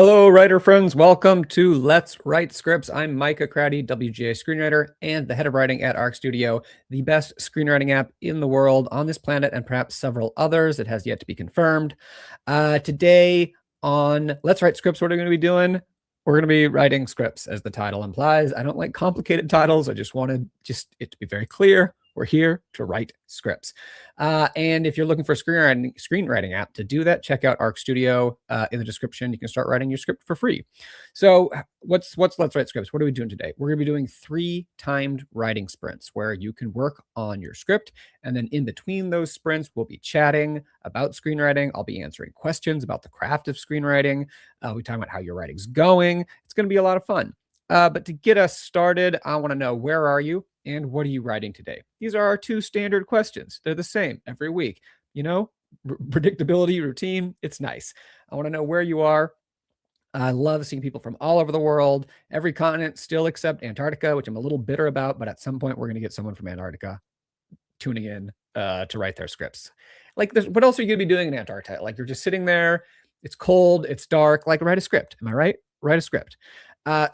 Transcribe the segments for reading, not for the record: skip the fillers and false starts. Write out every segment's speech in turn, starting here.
Hello, writer friends. Welcome to Let's Write Scripts. I'm Micah Cratty, WGA screenwriter and the head of writing at Arc Studio, the best screenwriting app in the world on this planet and perhaps several others. It has yet to be confirmed. Today on Let's Write Scripts, what are we going to be doing? We're going to be writing scripts, as the title implies. I don't like complicated titles. I just wanted it to be very clear. We're here to write scripts. And if you're looking for a screenwriting app to do that, check out Arc Studio in the description. You can start writing your script for free. So what's Let's Write Scripts? What are we doing today? We're going to be doing 3 timed writing sprints where you can work on your script. And then in between those sprints, we'll be chatting about screenwriting. I'll be answering questions about the craft of screenwriting. We're talking about how your writing's going. It's going to be a lot of fun. But to get us started, I want to know, where are you and what are you writing today? These are our 2 standard questions. They're the same every week. You know, predictability, routine, it's nice. I want to know where you are. I love seeing people from all over the world, every continent, still except Antarctica, which I'm a little bitter about, but at some point we're going to get someone from Antarctica tuning in to write their scripts. Like, what else are you going to be doing in Antarctica? Like, you're just sitting there, it's cold, it's dark, like, write a script. Am I right? Write a script.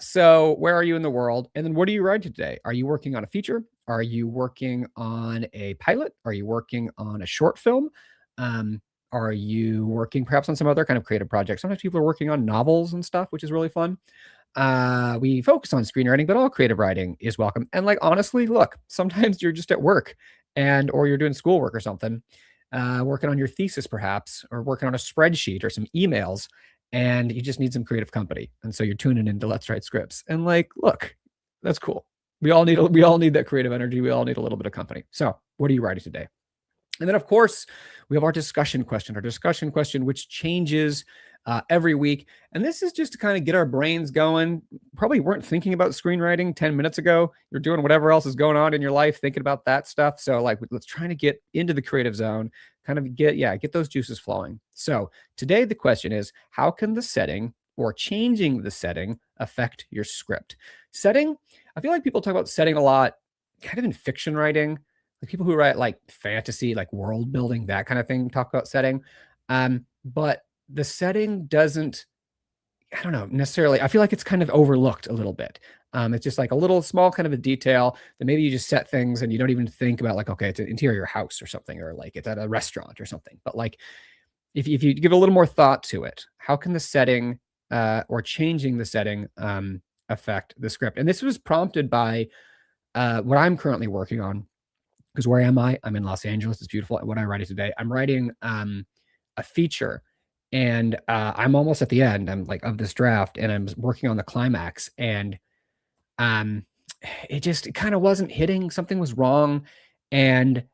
So where are you in the world? And then what are you writing today? Are you working on a feature? Are you working on a pilot? Are you working on a short film? Are you working perhaps on some other kind of creative project? Sometimes people are working on novels and stuff, which is really fun. We focus on screenwriting, but all creative writing is welcome. And like, honestly, look, sometimes you're just at work or you're doing schoolwork or something, working on your thesis perhaps, or working on a spreadsheet or some emails, and you just need some creative company. And so you're tuning into Let's Write Scripts. And like, look, that's cool. We all need that creative energy. We all need a little bit of company. So what are you writing today? And then, of course, we have our discussion question, which changes every week. And this is just to kind of get our brains going. Probably weren't thinking about screenwriting 10 minutes ago. You're doing whatever else is going on in your life, thinking about that stuff. So like, let's try to get into the creative zone, kind of get those juices flowing. So today the question is, how can the setting or changing the setting affect your script? Setting, I feel like people talk about setting a lot, kind of in fiction writing. Like people who write like fantasy, like world building, that kind of thing, talk about setting. But the setting doesn't, I don't know, necessarily, I feel like it's kind of overlooked a little bit. It's just like a little small kind of a detail that maybe you just set things and you don't even think about, like, okay, it's an interior house or something, or like it's at a restaurant or something. But like, if you give a little more thought to it, how can the setting or changing the setting affect the script? And this was prompted by what I'm currently working on. Because where am I? I'm in Los Angeles. It's beautiful. What am I writing today? I'm writing a feature, and I'm almost at the end. I'm like of this draft, and I'm working on the climax, and it kind of wasn't hitting. Something was wrong, and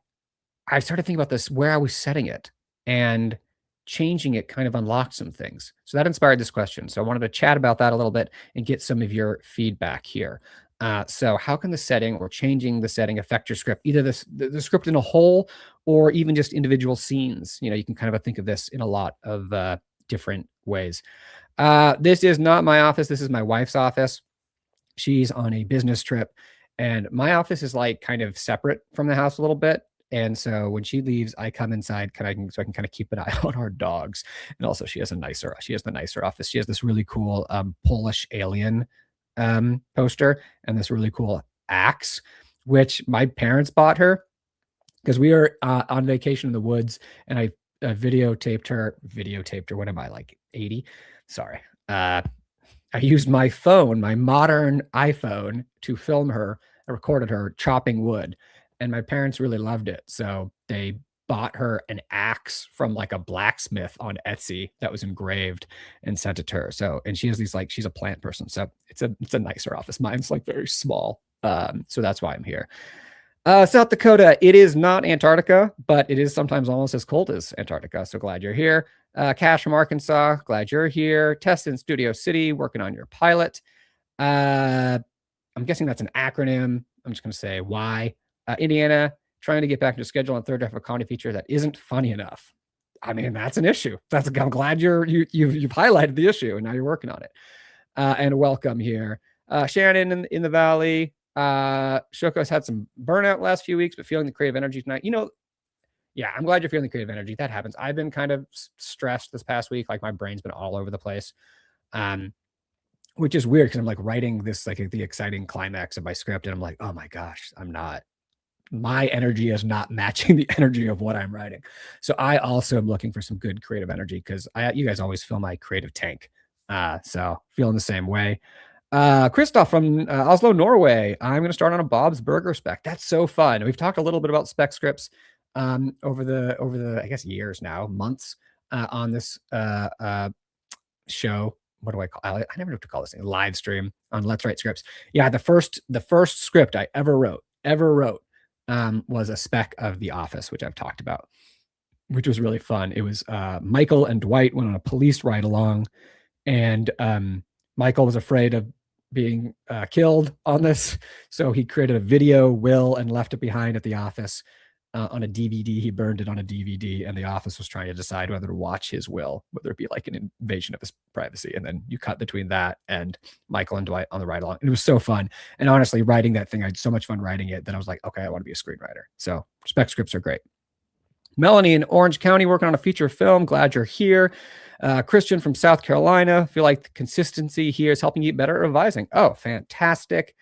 I started thinking about this, where I was setting it, and changing it kind of unlocked some things. So that inspired this question. So I wanted to chat about that a little bit and get some of your feedback here. So how can the setting or changing the setting affect your script, either the script in a whole or even just individual scenes? You know, you can kind of think of this in a lot of different ways. This is not my office. This is my wife's office. She's on a business trip, and my office is like kind of separate from the house a little bit. And so when she leaves, I come inside so I can kind of keep an eye on our dogs. And also she has the nicer office. She has this really cool Polish alien poster and this really cool axe, which my parents bought her because we were on vacation in the woods, and I videotaped her. What am I, like 80? Sorry. I used my phone, my modern iPhone, to film her. I recorded her chopping wood, and my parents really loved it. So they bought her an axe from like a blacksmith on Etsy that was engraved and sent it to her. So, and she has these, like, she's a plant person. So it's a nicer office. Mine's like very small. So that's why I'm here. South Dakota, it is not Antarctica, but it is sometimes almost as cold as Antarctica. So glad you're here. Cash from Arkansas, glad you're here. Tess in Studio City, working on your pilot. I'm guessing that's an acronym. I'm just going to say Y. Indiana, trying to get back into schedule on third draft of a comedy feature that isn't funny enough. I mean, that's an issue. I'm glad you've highlighted the issue and now you're working on it. And welcome here. Shannon in the Valley. Shoko's had some burnout last few weeks, but feeling the creative energy tonight. You know, yeah, I'm glad you're feeling the creative energy. That happens. I've been kind of stressed this past week. Like, my brain's been all over the place. Which is weird because I'm like writing this, like the exciting climax of my script, and I'm like, oh my gosh, my energy is not matching the energy of what I'm writing. So I also am looking for some good creative energy because you guys always fill my creative tank. So feeling the same way. Christoph from Oslo, Norway. I'm going to start on a Bob's Burger spec. That's so fun. We've talked a little bit about spec scripts over the I guess years now, months on this show. What do I call? I never know what to call this thing. Live stream on Let's Write Scripts. Yeah, the first script I ever wrote was a spec of The Office, which I've talked about, which was really fun. It was Michael and Dwight went on a police ride along, and Michael was afraid of being killed on this, so he created a video will and left it behind at the office on a DVD. He burned it on a DVD, and the office was trying to decide whether to watch his will, whether it be like an invasion of his privacy. And then you cut between that and Michael and Dwight on the ride along. And it was so fun. And honestly, writing that thing, I had so much fun writing it that I was like, okay, I want to be a screenwriter. So spec scripts are great. Melanie in Orange County working on a feature film. Glad you're here. Christian from South Carolina. Feel like the consistency here is helping you get better at revising. Oh, fantastic.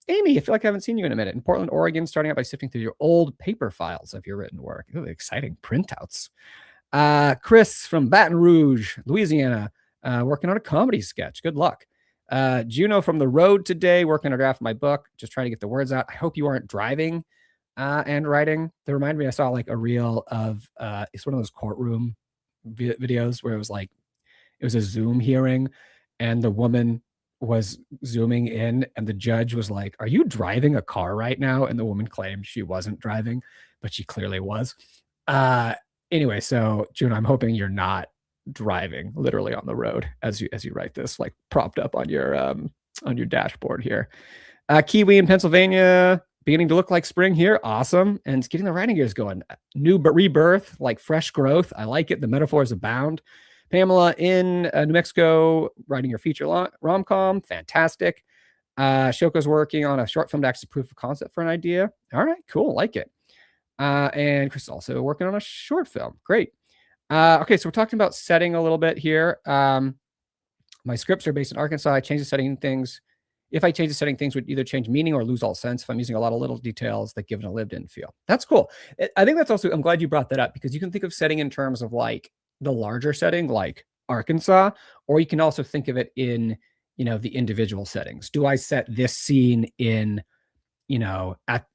Amy, I feel like I haven't seen you in a minute. In Portland, Oregon, starting out by sifting through your old paper files of your written work. Ooh, exciting printouts. Chris from Baton Rouge, Louisiana, working on a comedy sketch. Good luck. Juno from the road today, working on a draft of my book, just trying to get the words out. I hope you aren't driving and writing. That reminded me, I saw like a reel of it's one of those courtroom videos where it was a Zoom hearing, and the woman was zooming in, and the judge was like, "Are you driving a car right now?" And the woman claimed she wasn't driving, but she clearly was. Anyway, so June, I'm hoping you're not driving literally on the road as you write this, like propped up on your dashboard here. Kiwi in Pennsylvania, beginning to look like spring here. Awesome. And it's getting the writing gears going. New rebirth, like fresh growth. I like it. The metaphors abound. Pamela in New Mexico, writing your feature rom-com. Fantastic. Shoko's working on a short film to act as proof of concept for an idea. All right, cool. Like it. And Chris is also working on a short film. Great. Okay, so we're talking about setting a little bit here. My scripts are based in Arkansas. I change the setting things. If I change the setting, things would either change meaning or lose all sense if I'm using a lot of little details that give it a lived-in feel. That's cool. I think that's also, I'm glad you brought that up, because you can think of setting in terms of like the larger setting, like Arkansas, or you can also think of it in, the individual settings. Do I set this scene in, at,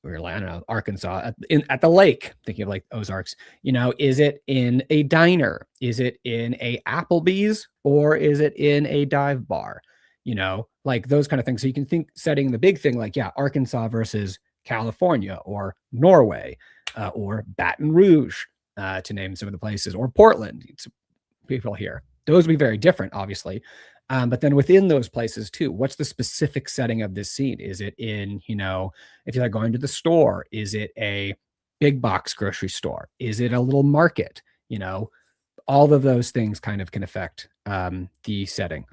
or I don't know, Arkansas, at the lake, thinking of like Ozarks, is it in a diner? Is it in a Applebee's, or is it in a dive bar? Like those kind of things. So you can think setting the big thing, like, Arkansas versus California or Norway or Baton Rouge, to name some of the places, or Portland. It's people here. Those would be very different, obviously. But then within those places too, what's the specific setting of this scene? Is it in, if you're like going to the store, is it a big box grocery store? Is it a little market? All of those things kind of can affect the setting.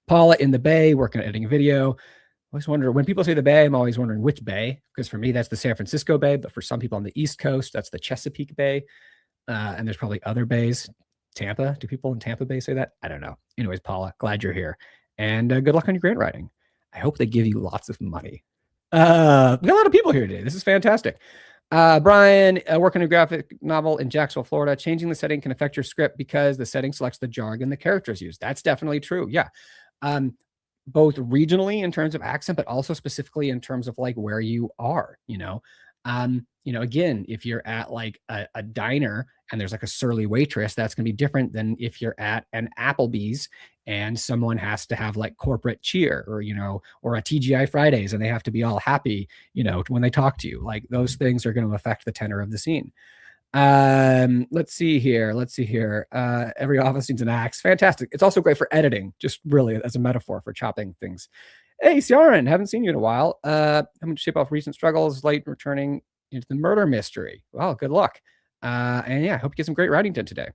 Paula in the Bay, working on editing a video. I always wonder, when people say the Bay, I'm always wondering which Bay, because for me, that's the San Francisco Bay, but for some people on the East Coast, that's the Chesapeake Bay. And there's probably other bays. Tampa, do people in Tampa Bay say that? I don't know. Anyways, Paula, glad you're here. And good luck on your grant writing. I hope they give you lots of money. We got a lot of people here today. This is fantastic. Brian, working on a graphic novel in Jacksonville, Florida. Changing the setting can affect your script because the setting selects the jargon the characters use. That's definitely true. Yeah. Both regionally in terms of accent, but also specifically in terms of like where you are, again, if you're at like a diner and there's like a surly waitress, that's going to be different than if you're at an Applebee's and someone has to have like corporate cheer, or, or a TGI Fridays and they have to be all happy, when they talk to you. Like those things are going to affect the tenor of the scene. Let's see here. Every office needs an axe. Fantastic. It's also great for editing, just really as a metaphor for chopping things. Hey, Ciaran, haven't seen you in a while. I'm going to shape off recent struggles, late returning into the murder mystery. Well, good luck. And I hope you get some great writing done today.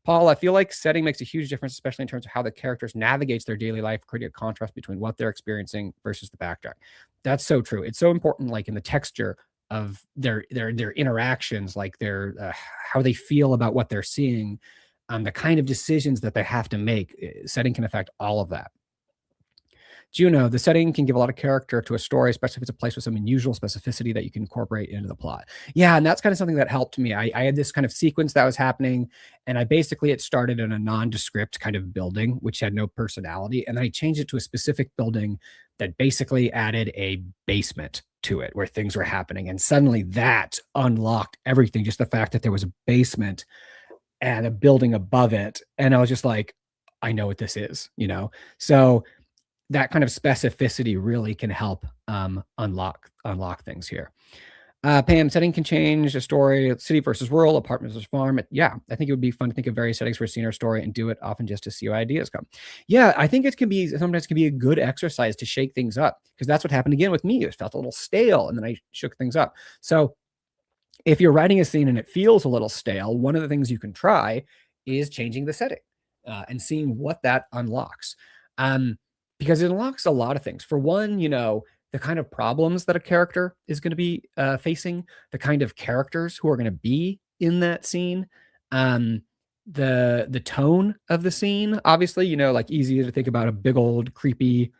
Paul, I feel like setting makes a huge difference, especially in terms of how the characters navigates their daily life, creating a contrast between what they're experiencing versus the backdrop. That's so true. It's so important, like in the texture of their interactions, like their how they feel about what they're seeing, the kind of decisions that they have to make. Setting can affect all of that. Juno, the setting can give a lot of character to a story, especially if it's a place with some unusual specificity that you can incorporate into the plot. Yeah, and that's kind of something that helped me. I had this kind of sequence that was happening, and it started in a nondescript kind of building, which had no personality. And then I changed it to a specific building that basically added a basement to it where things were happening. And suddenly that unlocked everything, just the fact that there was a basement and a building above it. And I was just like, I know what this is, you know? So that kind of specificity really can help unlock things here. Pam, setting can change a story, city versus rural, apartment versus farm. Yeah, I think it would be fun to think of various settings for a scene or story and do it often just to see how ideas come. Yeah, I think sometimes can be a good exercise to shake things up, because that's what happened again with me. It felt a little stale, and then I shook things up. So if you're writing a scene and it feels a little stale, one of the things you can try is changing the setting and seeing what that unlocks. Because it unlocks a lot of things. For one, the kind of problems that a character is going to be facing, the kind of characters who are going to be in that scene, the tone of the scene. Obviously, like easy to think about a big old creepy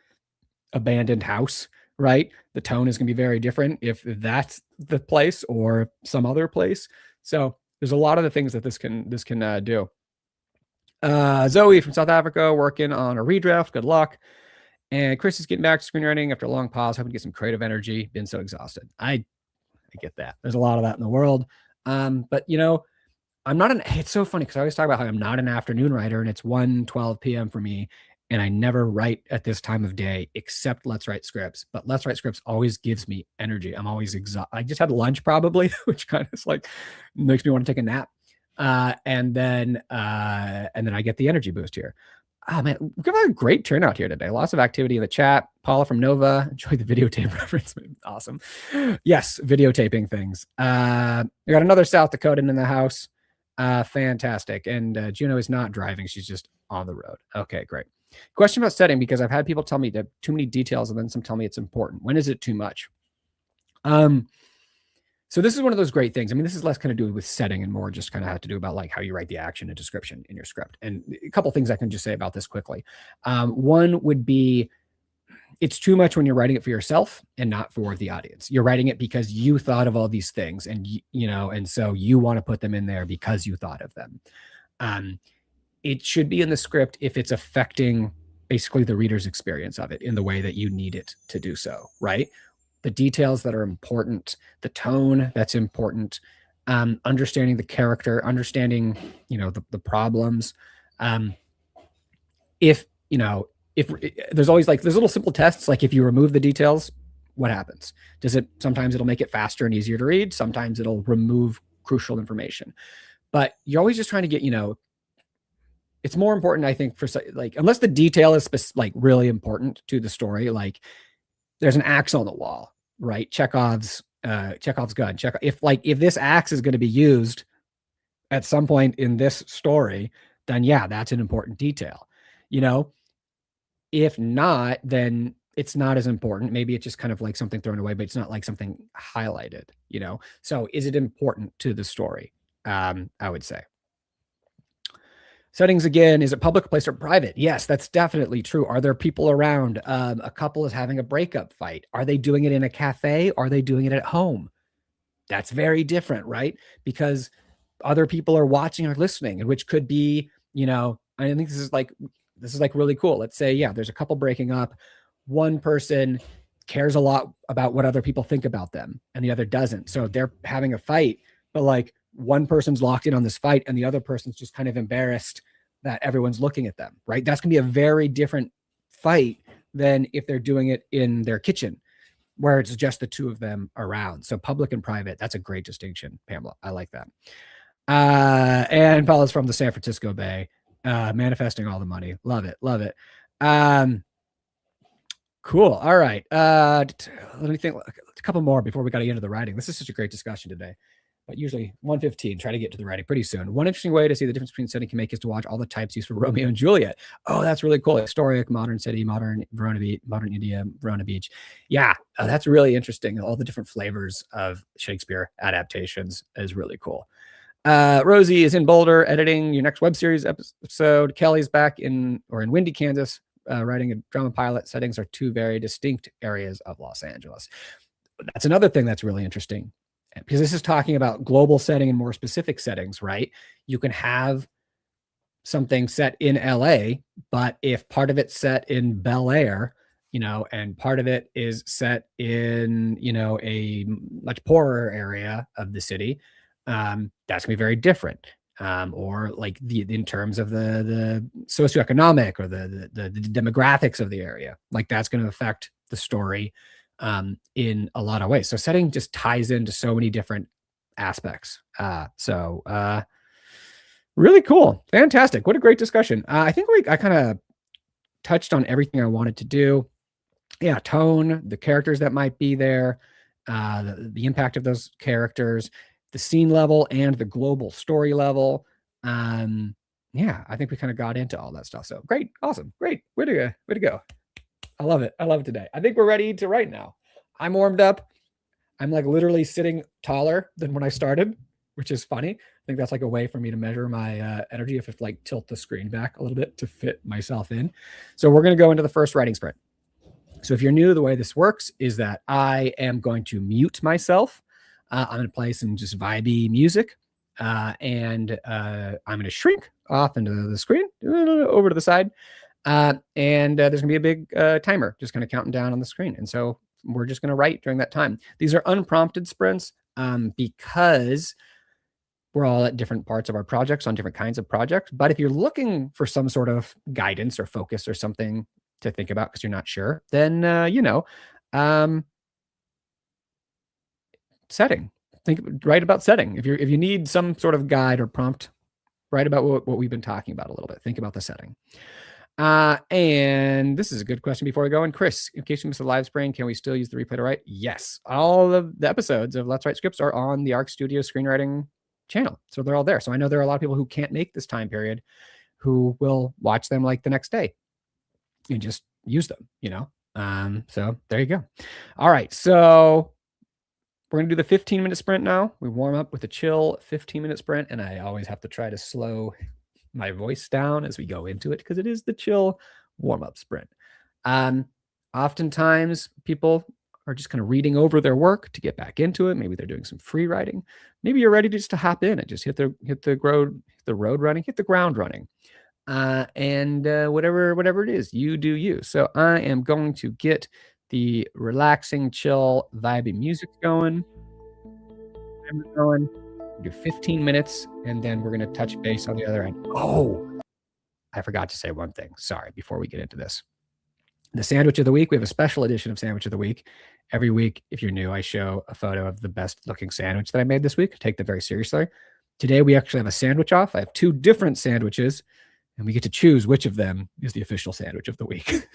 abandoned house, right? The tone is going to be very different if that's the place or some other place. So there's a lot of the things that this can do. Zoe from South Africa working on a redraft. Good luck. And Chris is getting back to screenwriting after a long pause, hoping to get some creative energy. Been so exhausted. I get that. There's a lot of that in the world. But I'm not it's so funny because I always talk about how I'm not an afternoon writer, and it's 1:12 p.m. for me. And I never write at this time of day except Let's Write Scripts. But Let's Write Scripts always gives me energy. I'm always exhausted. I just had lunch probably, which kind of like makes me want to take a nap. And then I get the energy boost here. Oh man, we've got a great turnout here today. Lots of activity in the chat. Paula from Nova, enjoyed the videotape reference. Awesome. Yes, videotaping things. We got another South Dakotan in the house. Fantastic. And Juno is not driving. She's just on the road. Okay, great. Question about setting, because I've had people tell me that too many details and then some tell me it's important. When is it too much? So this is one of those great things. I mean, this is less kind of do with setting and more just kind of have to do about like how you write the action and description in your script. And a couple things I can just say about this quickly. One would be, it's too much when you're writing it for yourself and not for the audience. You're writing it because you thought of all these things, and and so you want to put them in there because you thought of them. It should be in the script if it's affecting basically the reader's experience of it in the way that you need it to do so, right? The details that are important, the tone that's important, understanding the character, understanding, the problems. If there's always there's little simple tests, like if you remove the details, what happens? Sometimes it'll make it faster and easier to read. Sometimes it'll remove crucial information, but you're always just trying to get, it's more important, I think, for unless the detail is really important to the story, like there's an axe on the wall, right? Chekhov's gun. If this axe is going to be used at some point in this story, then yeah, that's an important detail. If not, then it's not as important. Maybe it's just kind of like something thrown away, but it's not like something highlighted, So is it important to the story? I would say. Settings again, is it public place or private? Yes, that's definitely true. Are there people around? A couple is having a breakup fight. Are they doing it in a cafe? Are they doing it at home? That's very different, right? Because other people are watching or listening, and which could be, I think this is really cool. Let's say, yeah, there's a couple breaking up. One person cares a lot about what other people think about them, and the other doesn't. So they're having a fight, but one person's locked in on this fight and the other person's just kind of embarrassed that everyone's looking at them, right? That's going to be a very different fight than if they're doing it in their kitchen where it's just the two of them around. So public and private, that's a great distinction, Pamela. I like that. And Paula's from the San Francisco Bay, manifesting all the money. Love it. Love it. Cool. All right. Let me think a couple more before we got to get into the writing. This is such a great discussion today. But usually 1:15, try to get to the writing pretty soon. One interesting way to see the difference between setting can make is to watch all the types used for Romeo and Juliet. Oh, that's really cool. Historic, modern city, modern Verona Beach, modern India, Verona Beach. Yeah, that's really interesting. All the different flavors of Shakespeare adaptations is really cool. Rosie is in Boulder editing your next web series episode. Kelly's back in Windy, Kansas, writing a drama pilot. Settings are two very distinct areas of Los Angeles. That's another thing that's really interesting, because this is talking about global setting and more specific settings, right? You can have something set in LA, but if part of it's set in Bel Air, and part of it is set in, a much poorer area of the city, that's gonna be very different. Or like in terms of the socioeconomic or the demographics of the area, like that's going to affect the story in a lot of ways. So setting just ties into so many different aspects. Really cool. Fantastic. What a great discussion. I think I kind of touched on everything I wanted to do. Yeah, tone, the characters that might be there, the impact of those characters, the scene level and the global story level. Yeah, I think we kind of got into all that stuff. So great, awesome, great. Way to go. I love it. I love it today. I think we're ready to write now. I'm warmed up. I'm like literally sitting taller than when I started, which is funny. I think that's like a way for me to measure my energy, if it's like tilt the screen back a little bit to fit myself in. So we're going to go into the first writing sprint. So if you're new, the way this works is that I am going to mute myself. I'm going to play some just vibey music, and I'm going to shrink off into the screen, over to the side, and there's going to be a big timer just kind of counting down on the screen. And so we're just going to write during that time. These are unprompted sprints because we're all at different parts of our projects on different kinds of projects. But if you're looking for some sort of guidance or focus or something to think about because you're not sure, then setting. Write about setting. If you need some sort of guide or prompt, write about what we've been talking about a little bit. Think about the setting. And this is a good question before we go. And Chris, in case you missed the live spraying, can we still use the replay to write? Yes. All of the episodes of Let's Write Scripts are on the Arc Studio Screenwriting channel. So they're all there. So I know there are a lot of people who can't make this time period who will watch them like the next day and just use them, so there you go. All right. So we're going to do the 15-minute sprint now. We warm up with a chill 15-minute sprint. And I always have to try to slow my voice down as we go into it because it is the chill warm-up sprint. Oftentimes people are just kind of reading over their work to get back into it. Maybe they're doing some free writing. Maybe you're ready just to hop in and just hit the ground running. And whatever it is, you do you. So I am going to get the relaxing, chill, vibey music going. Do 15 minutes, and then we're going to touch base on the other end. Oh, I forgot to say one thing. Sorry, before we get into this. The sandwich of the week, we have a special edition of Sandwich of the Week. Every week, if you're new, I show a photo of the best looking sandwich that I made this week. I take that very seriously. Today, we actually have a sandwich off. I have two different sandwiches, and we get to choose which of them is the official sandwich of the week.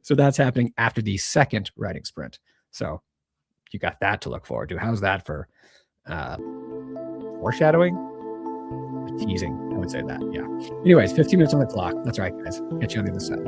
So that's happening after the second writing sprint. So you got that to look forward to. How's that for foreshadowing? Teasing, I would say that, yeah. Anyways, 15 minutes on the clock. That's right, guys. Get you on the other side.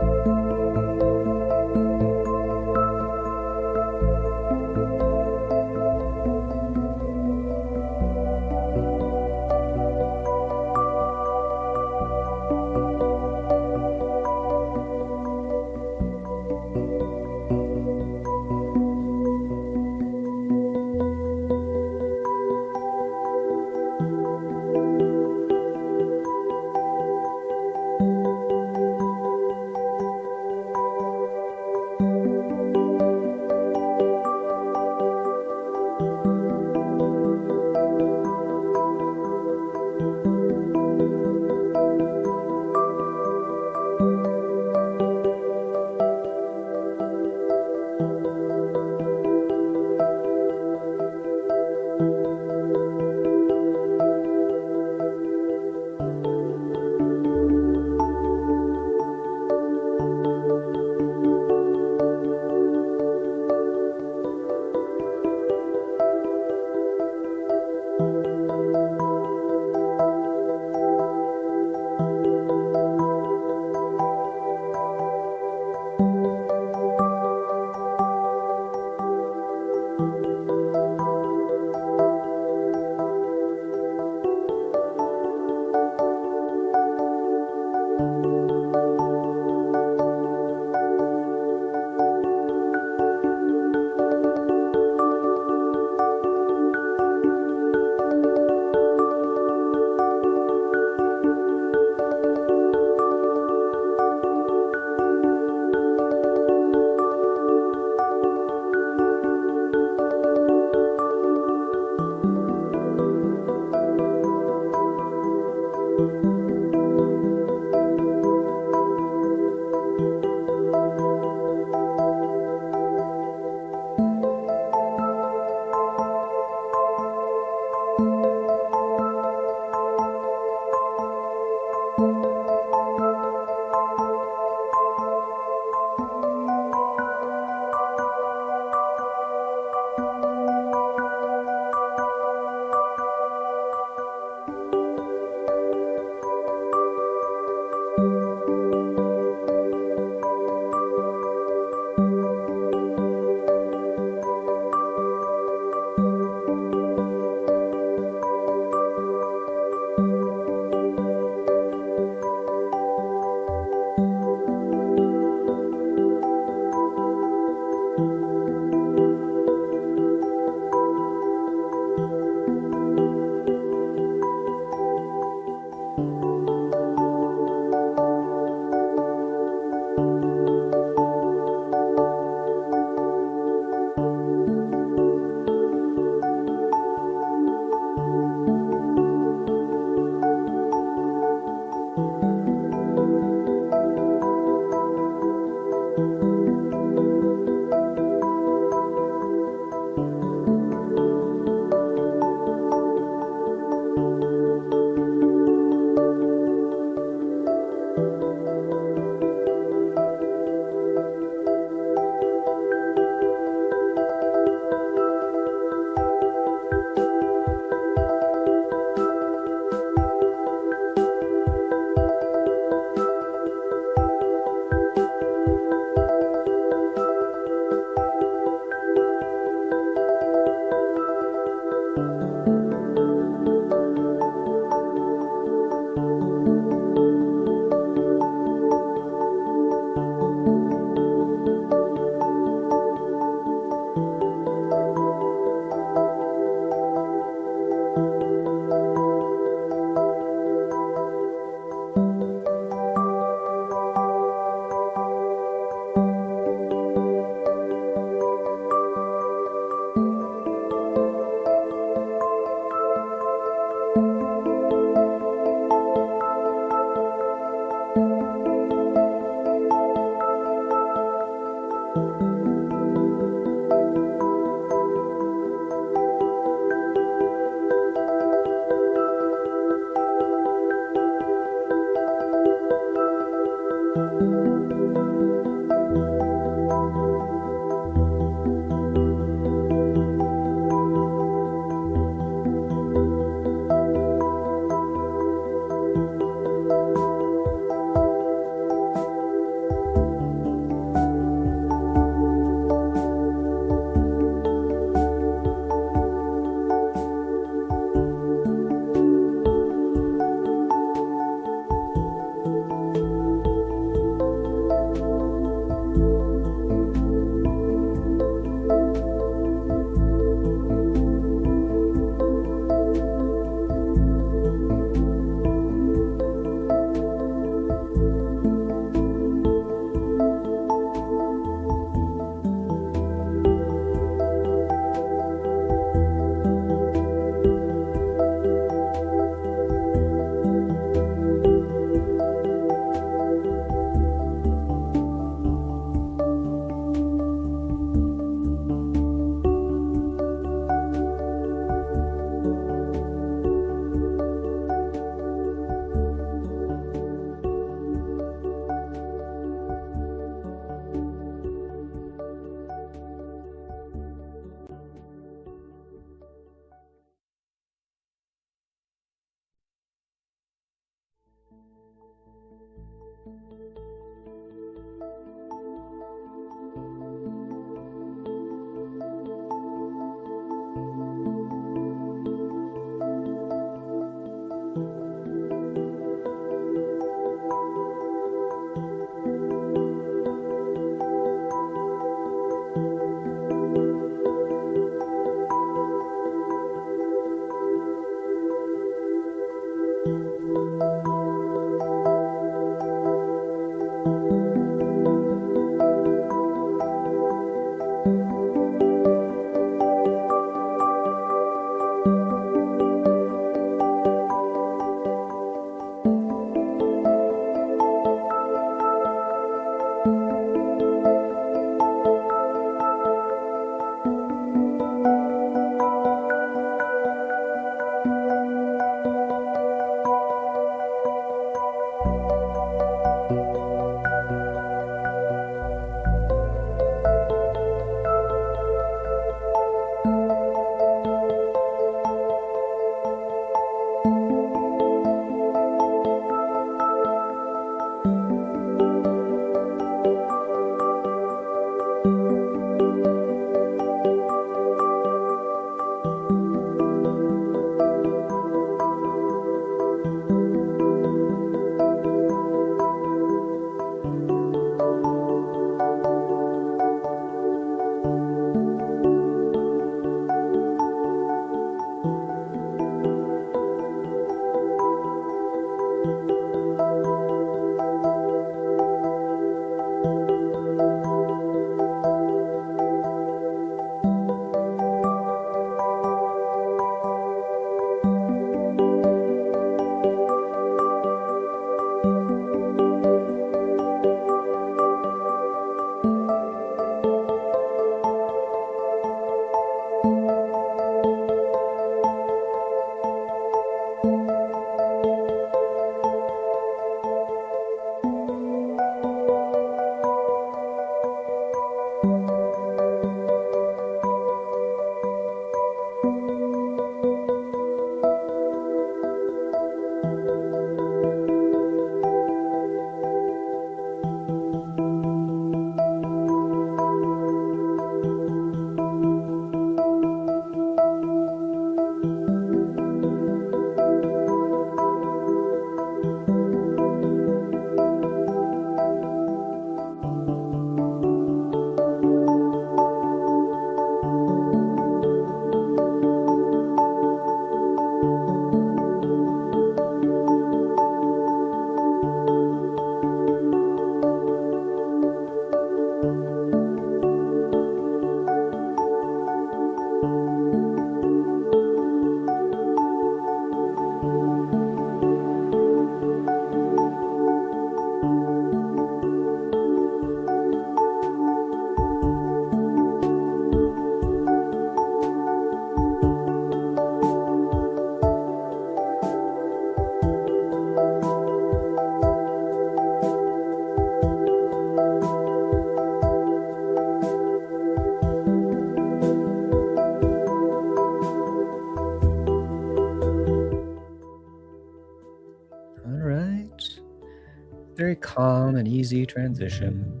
calm and easy transition.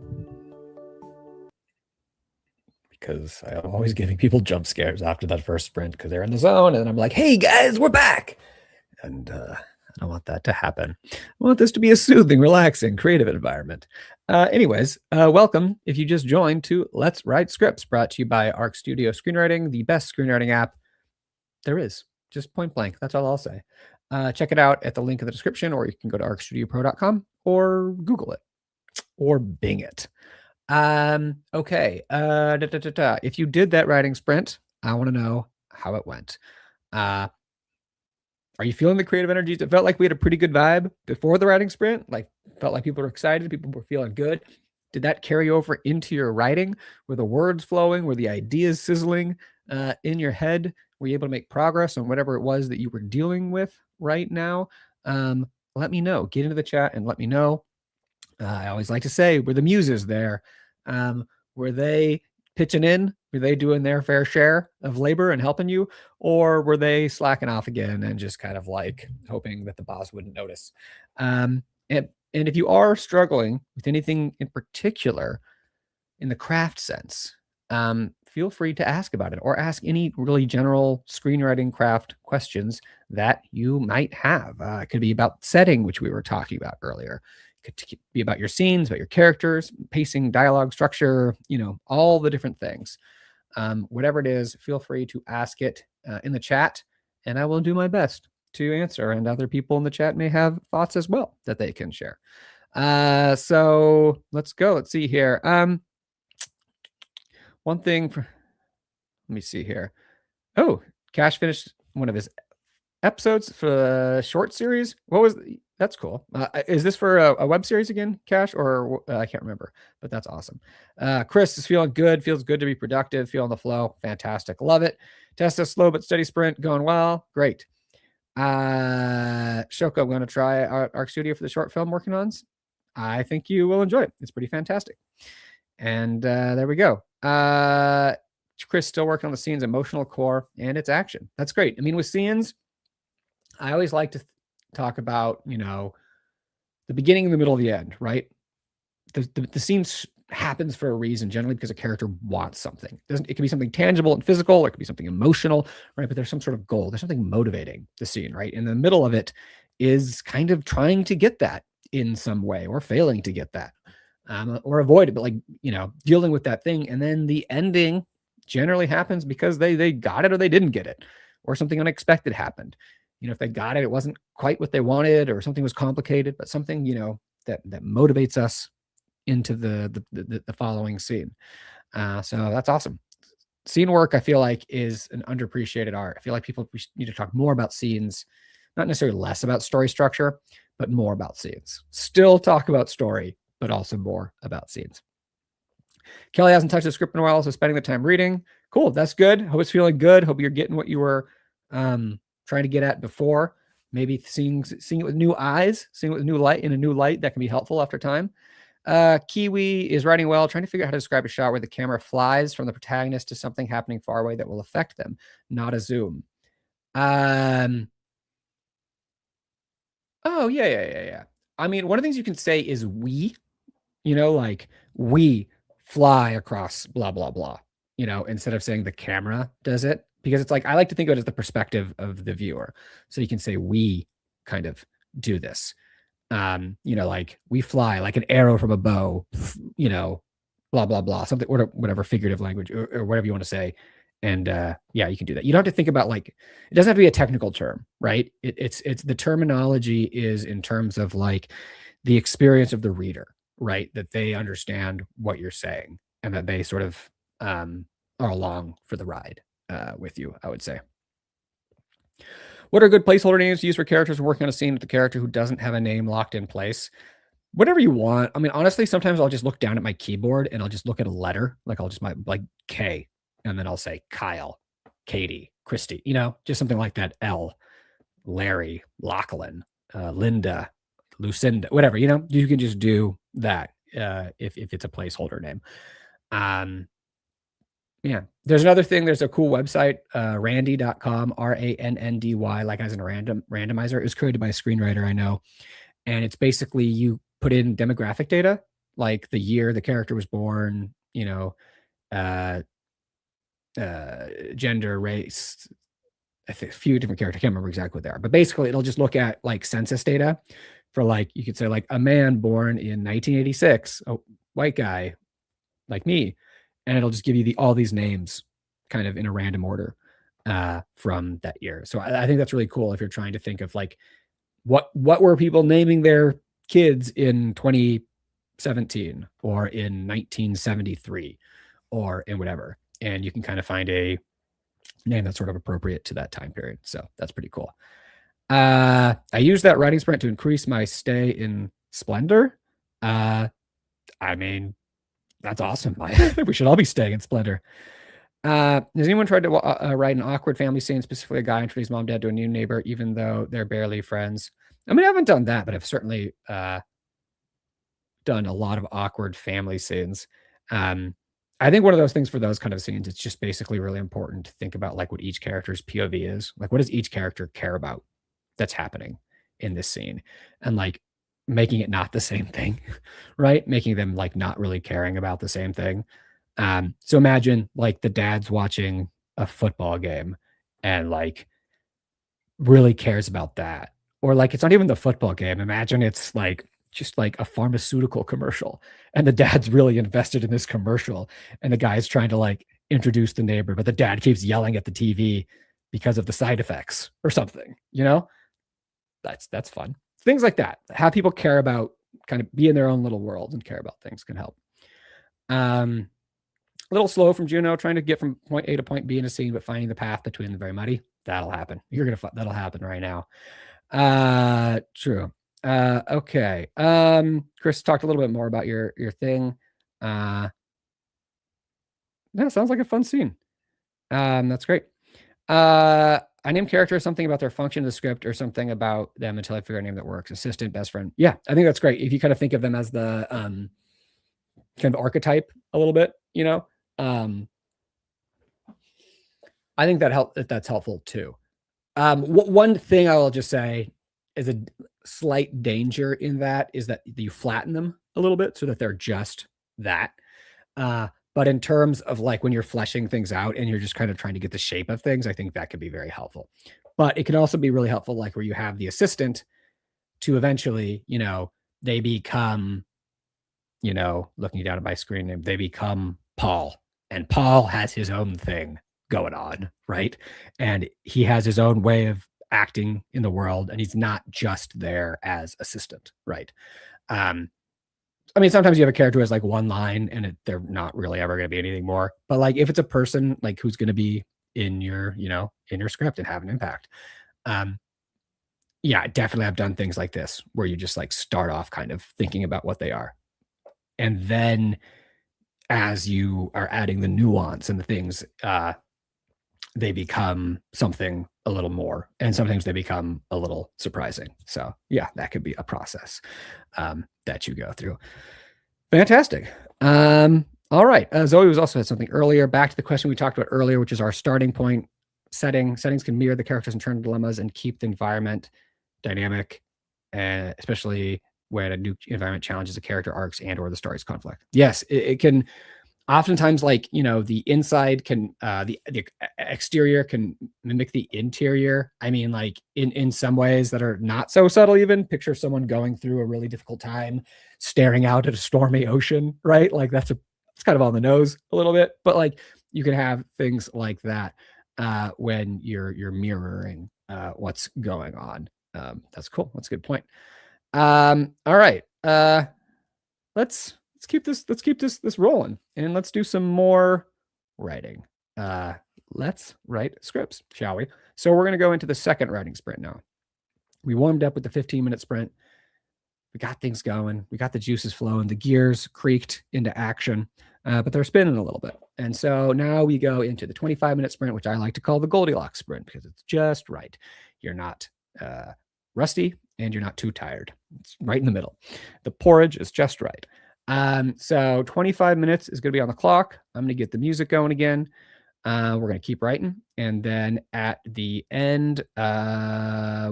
Because I'm always giving people jump scares after that first sprint because they're in the zone, and then I'm like, hey guys, we're back. And I don't want that to happen. I want this to be a soothing, relaxing, creative environment. Anyways, welcome if you just joined to Let's Write Scripts, brought to you by Arc Studio Screenwriting, the best screenwriting app there is. Just point blank. That's all I'll say. Check it out at the link in the description, or you can go to arcstudiopro.com or Google it or Bing it. Okay. If you did that writing sprint, I want to know how it went. Are you feeling the creative energies? It felt like we had a pretty good vibe before the writing sprint. Like, felt like people were excited. People were feeling good. Did that carry over into your writing? Were the words flowing? Were the ideas sizzling in your head? Were you able to make progress on whatever it was that you were dealing with right now? Let me know. Get into the chat and let me know. I always like to say, were the muses there? Were they pitching in? Were they doing their fair share of labor and helping you? Or were they slacking off again and just kind of like hoping that the boss wouldn't notice? And if you are struggling with anything in particular in the craft sense, feel free to ask about it, or ask any really general screenwriting craft questions that you might have. It could be about setting, which we were talking about earlier. It could be about your scenes, about your characters, pacing, dialogue, structure, all the different things. Whatever it is, feel free to ask it in the chat, and I will do my best to answer. And other people in the chat may have thoughts as well that they can share. So let's go. Let's see here. One thing let me see here. Oh, Cash finished one of his episodes for the short series. That's cool. Is this for a web series again, Cash, or I can't remember, but that's awesome. Chris is feeling good. Feels good to be productive. Feeling the flow. Fantastic. Love it. Test a slow but steady sprint going well. Great. Shoko, I'm going to try Arc Studio for the short film working on. I think you will enjoy it. It's pretty fantastic. And there we go. Chris still working on the scene's emotional core and its action. That's great. I mean, with scenes, I always like to talk about, the beginning, the middle, the end, right? The scene happens for a reason, generally because a character wants something. It can be something tangible and physical, or it could be something emotional, right? But there's some sort of goal. There's something motivating the scene, right? In the middle of it is kind of trying to get that in some way, or failing to get that. Or avoid it, but dealing with that thing. And then the ending generally happens because they got it, or they didn't get it, or something unexpected happened. If they got it, it wasn't quite what they wanted, or something was complicated, but something, that motivates us into the following scene. So that's awesome. Scene work, I feel like, is an underappreciated art. I feel like we need to talk more about scenes, not necessarily less about story structure, but more about scenes. Still talk about story, but also more about scenes. Kelly hasn't touched the script in a while, so spending the time reading. Cool, that's good. Hope it's feeling good. Hope you're getting what you were trying to get at before. Maybe seeing it with new eyes, seeing it with new light, in a new light, that can be helpful after time. Kiwi is writing well, trying to figure out how to describe a shot where the camera flies from the protagonist to something happening far away that will affect them, not a zoom. Oh, yeah. I mean, one of the things you can say is we, like we fly across blah, blah, blah, instead of saying the camera does it, because it's like, I like to think of it as the perspective of the viewer. So you can say, we kind of do this, like we fly like an arrow from a bow, blah, blah, blah, something, or whatever figurative language or whatever you want to say. And yeah, you can do that. You don't have to think about, like, it doesn't have to be a technical term, right? It's the terminology is in terms of like the experience of the reader, right? That they understand what you're saying, and that they sort of are along for the ride with you, I would say. What are good placeholder names to use for characters working on a scene with a character who doesn't have a name locked in place? Whatever you want. I mean, honestly, sometimes I'll just look down at my keyboard and I'll just look at a letter. Like I'll just like K, and then I'll say Kyle, Katie, Christy, just something like that. L, Larry, Lachlan, Linda, Lucinda, whatever, you can just do that if it's a placeholder name. Yeah. There's another thing. There's a cool website, randy.com, RANNDY, like as in a randomizer. It was created by a screenwriter I know. And it's basically you put in demographic data, like the year the character was born, uh, gender, race, I think a few different characters. I can't remember exactly what they are, but basically it'll just look at like census data for like, you could say like a man born in 1986, a white guy like me, and it'll just give you all these names kind of in a random order from that year. So I think that's really cool if you're trying to think of like what were people naming their kids in 2017 or in 1973 or in whatever, and you can kind of find a name that's sort of appropriate to that time period. So that's pretty cool. I used that writing sprint to increase my stay in Splendor. I mean, that's awesome. I think we should all be staying in Splendor. Has anyone tried to write an awkward family scene, specifically a guy introduced mom and dad to a new neighbor, even though they're barely friends? I mean, I haven't done that, but I've certainly done a lot of awkward family scenes. I think one of those things for those kind of scenes, it's just basically really important to think about like what each character's POV is. Like, what does each character care about that's happening in this scene? And like making it not the same thing, right? Making them like not really caring about the same thing. So imagine like the dad's watching a football game and like really cares about that. Or like it's not even the football game. Imagine it's like just like a pharmaceutical commercial and the dad's really invested in this commercial and the guy's trying to like introduce the neighbor, but the dad keeps yelling at the TV because of the side effects or something, That's fun. Things like that. Have people care about, kind of be in their own little world and care about things can help. A little slow from Juno, trying to get from point A to point B in a scene, but finding the path between them very muddy. That'll happen. That'll happen right now. True. Okay. Chris talked a little bit more about your thing. Yeah, sounds like a fun scene. That's great. I name character something about their function in the script or something about them until I figure a name that works. Assistant, best friend. Yeah, I think that's great. If you kind of think of them as the kind of archetype a little bit, I think that's helpful too. One thing I will just say is a slight danger in that is that you flatten them a little bit so that they're just that. But in terms of like when you're fleshing things out and you're just kind of trying to get the shape of things, I think that could be very helpful. But it can also be really helpful, like where you have the assistant to eventually, they become, looking down at my screen name, they become Paul, and Paul has his own thing going on, right? And he has his own way of acting in the world, and he's not just there as assistant, right? I mean, sometimes you have a character who has like one line and they're not really ever going to be anything more. But like if it's a person like who's going to be in your, in your script and have an impact. Yeah, definitely I've done things like this where you just like start off kind of thinking about what they are. And then as you are adding the nuance and the things, they become something a little more, and sometimes they become a little surprising. So yeah, that could be a process that you go through. Fantastic. All right. Zoe was also had something earlier. Back to the question we talked about earlier, which is our starting point setting. Settings can mirror the characters' internal dilemmas and keep the environment dynamic, especially when a new environment challenges the character arcs and or the story's conflict. Yes, it can. Oftentimes, like, the inside can, the exterior can mimic the interior. I mean, like in some ways that are not so subtle even. Picture someone going through a really difficult time, staring out at a stormy ocean, right? Like it's kind of on the nose a little bit, but like you can have things like that when you're mirroring what's going on. That's cool. That's a good point. All right. Let's keep this rolling, and let's do some more writing. Let's write scripts, shall we? So we're going to go into the second writing sprint now. We warmed up with the 15-minute sprint. We got things going. We got the juices flowing. The gears creaked into action, but they're spinning a little bit. And so now we go into the 25-minute sprint, which I like to call the Goldilocks sprint because it's just right. You're not rusty and you're not too tired. It's right in the middle. The porridge is just right. So 25 minutes is going to be on the clock. I'm going to get the music going again. We're going to keep writing. And then at the end,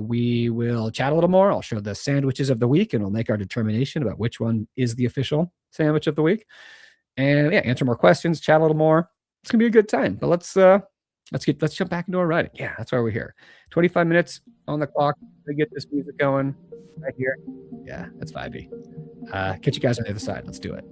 we will chat a little more. I'll show the sandwiches of the week and we'll make our determination about which one is the official sandwich of the week. And yeah, answer more questions, chat a little more. It's gonna be a good time. But let's jump back into our writing. Yeah, that's why we're here. 25 minutes on the clock to get this music going right here. Yeah, that's vibey. Catch you guys on the other side. Let's do it.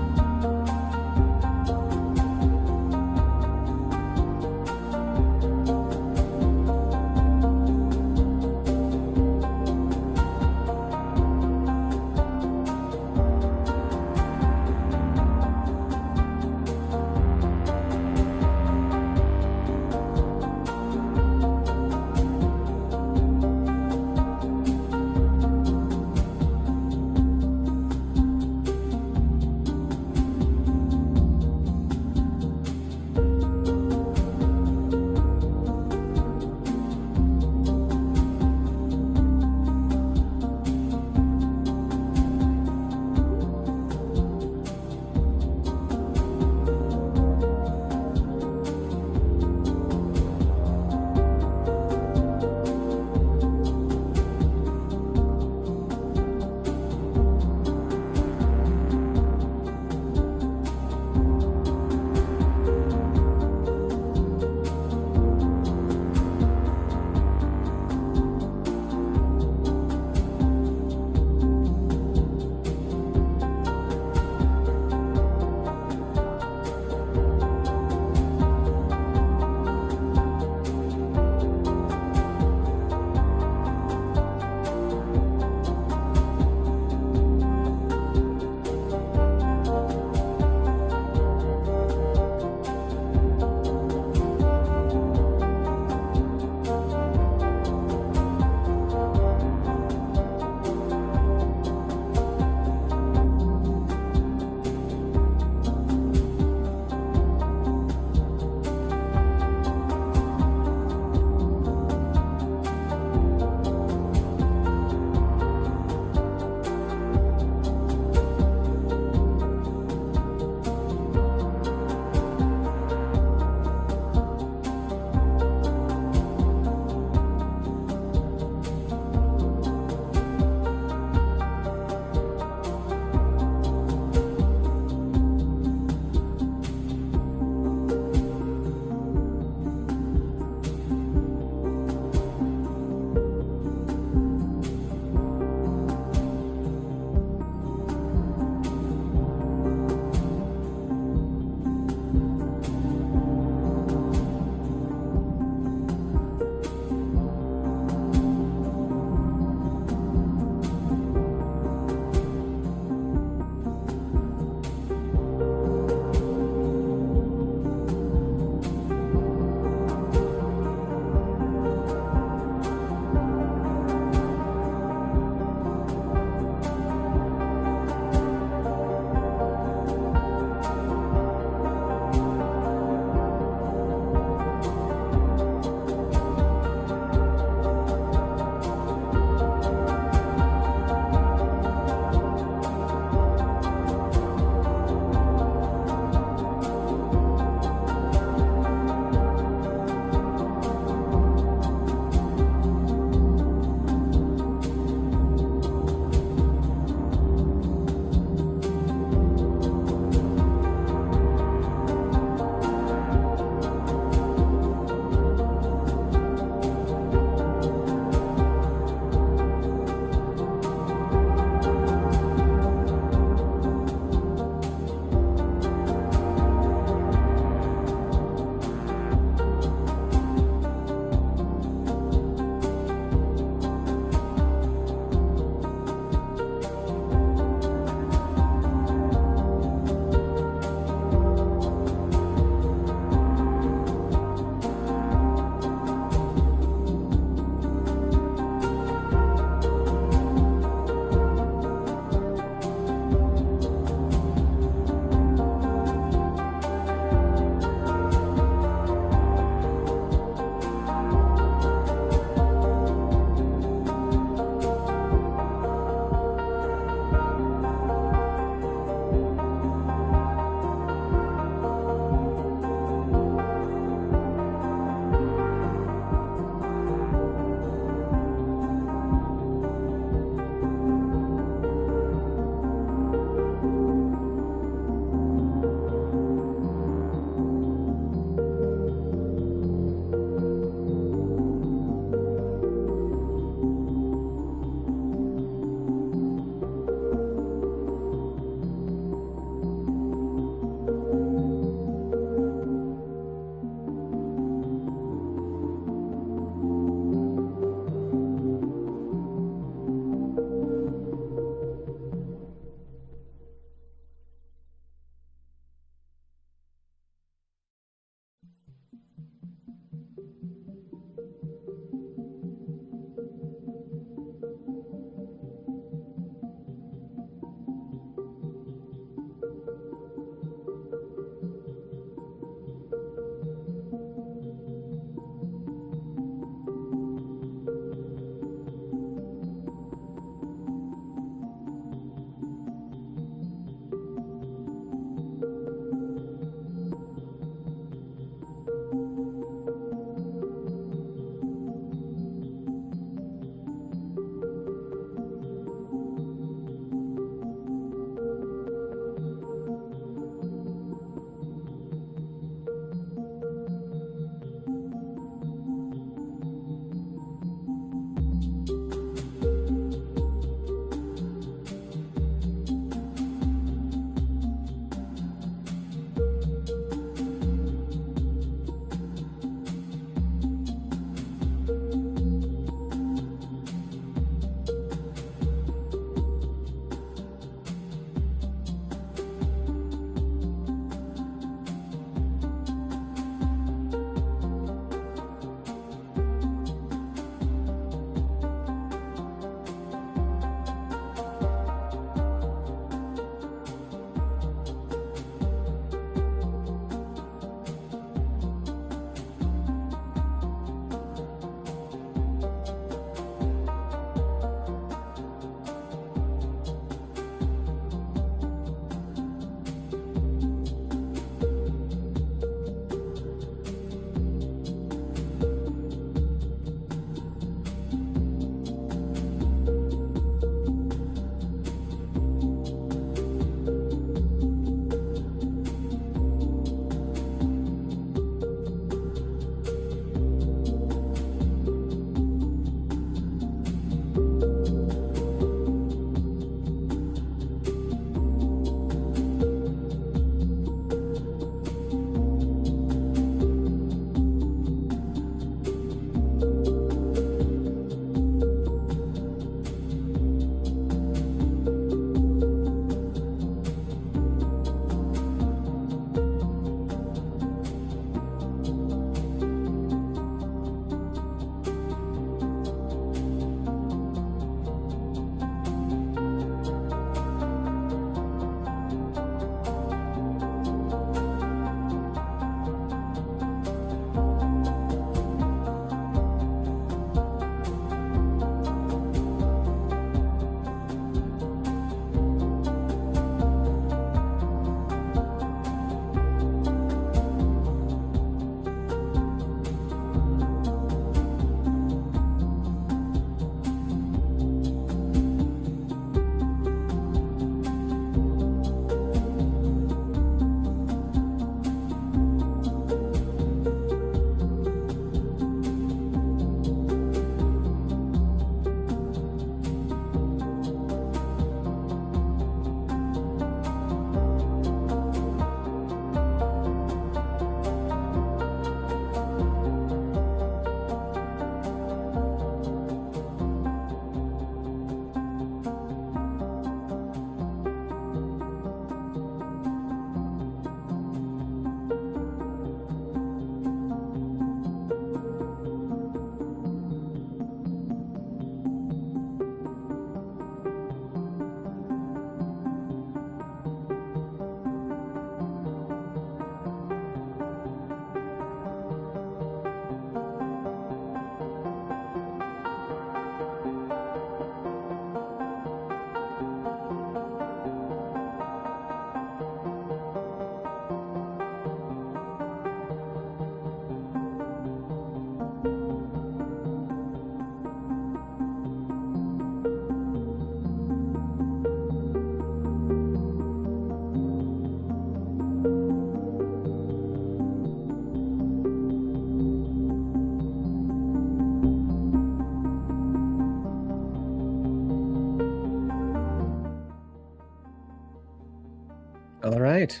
All right.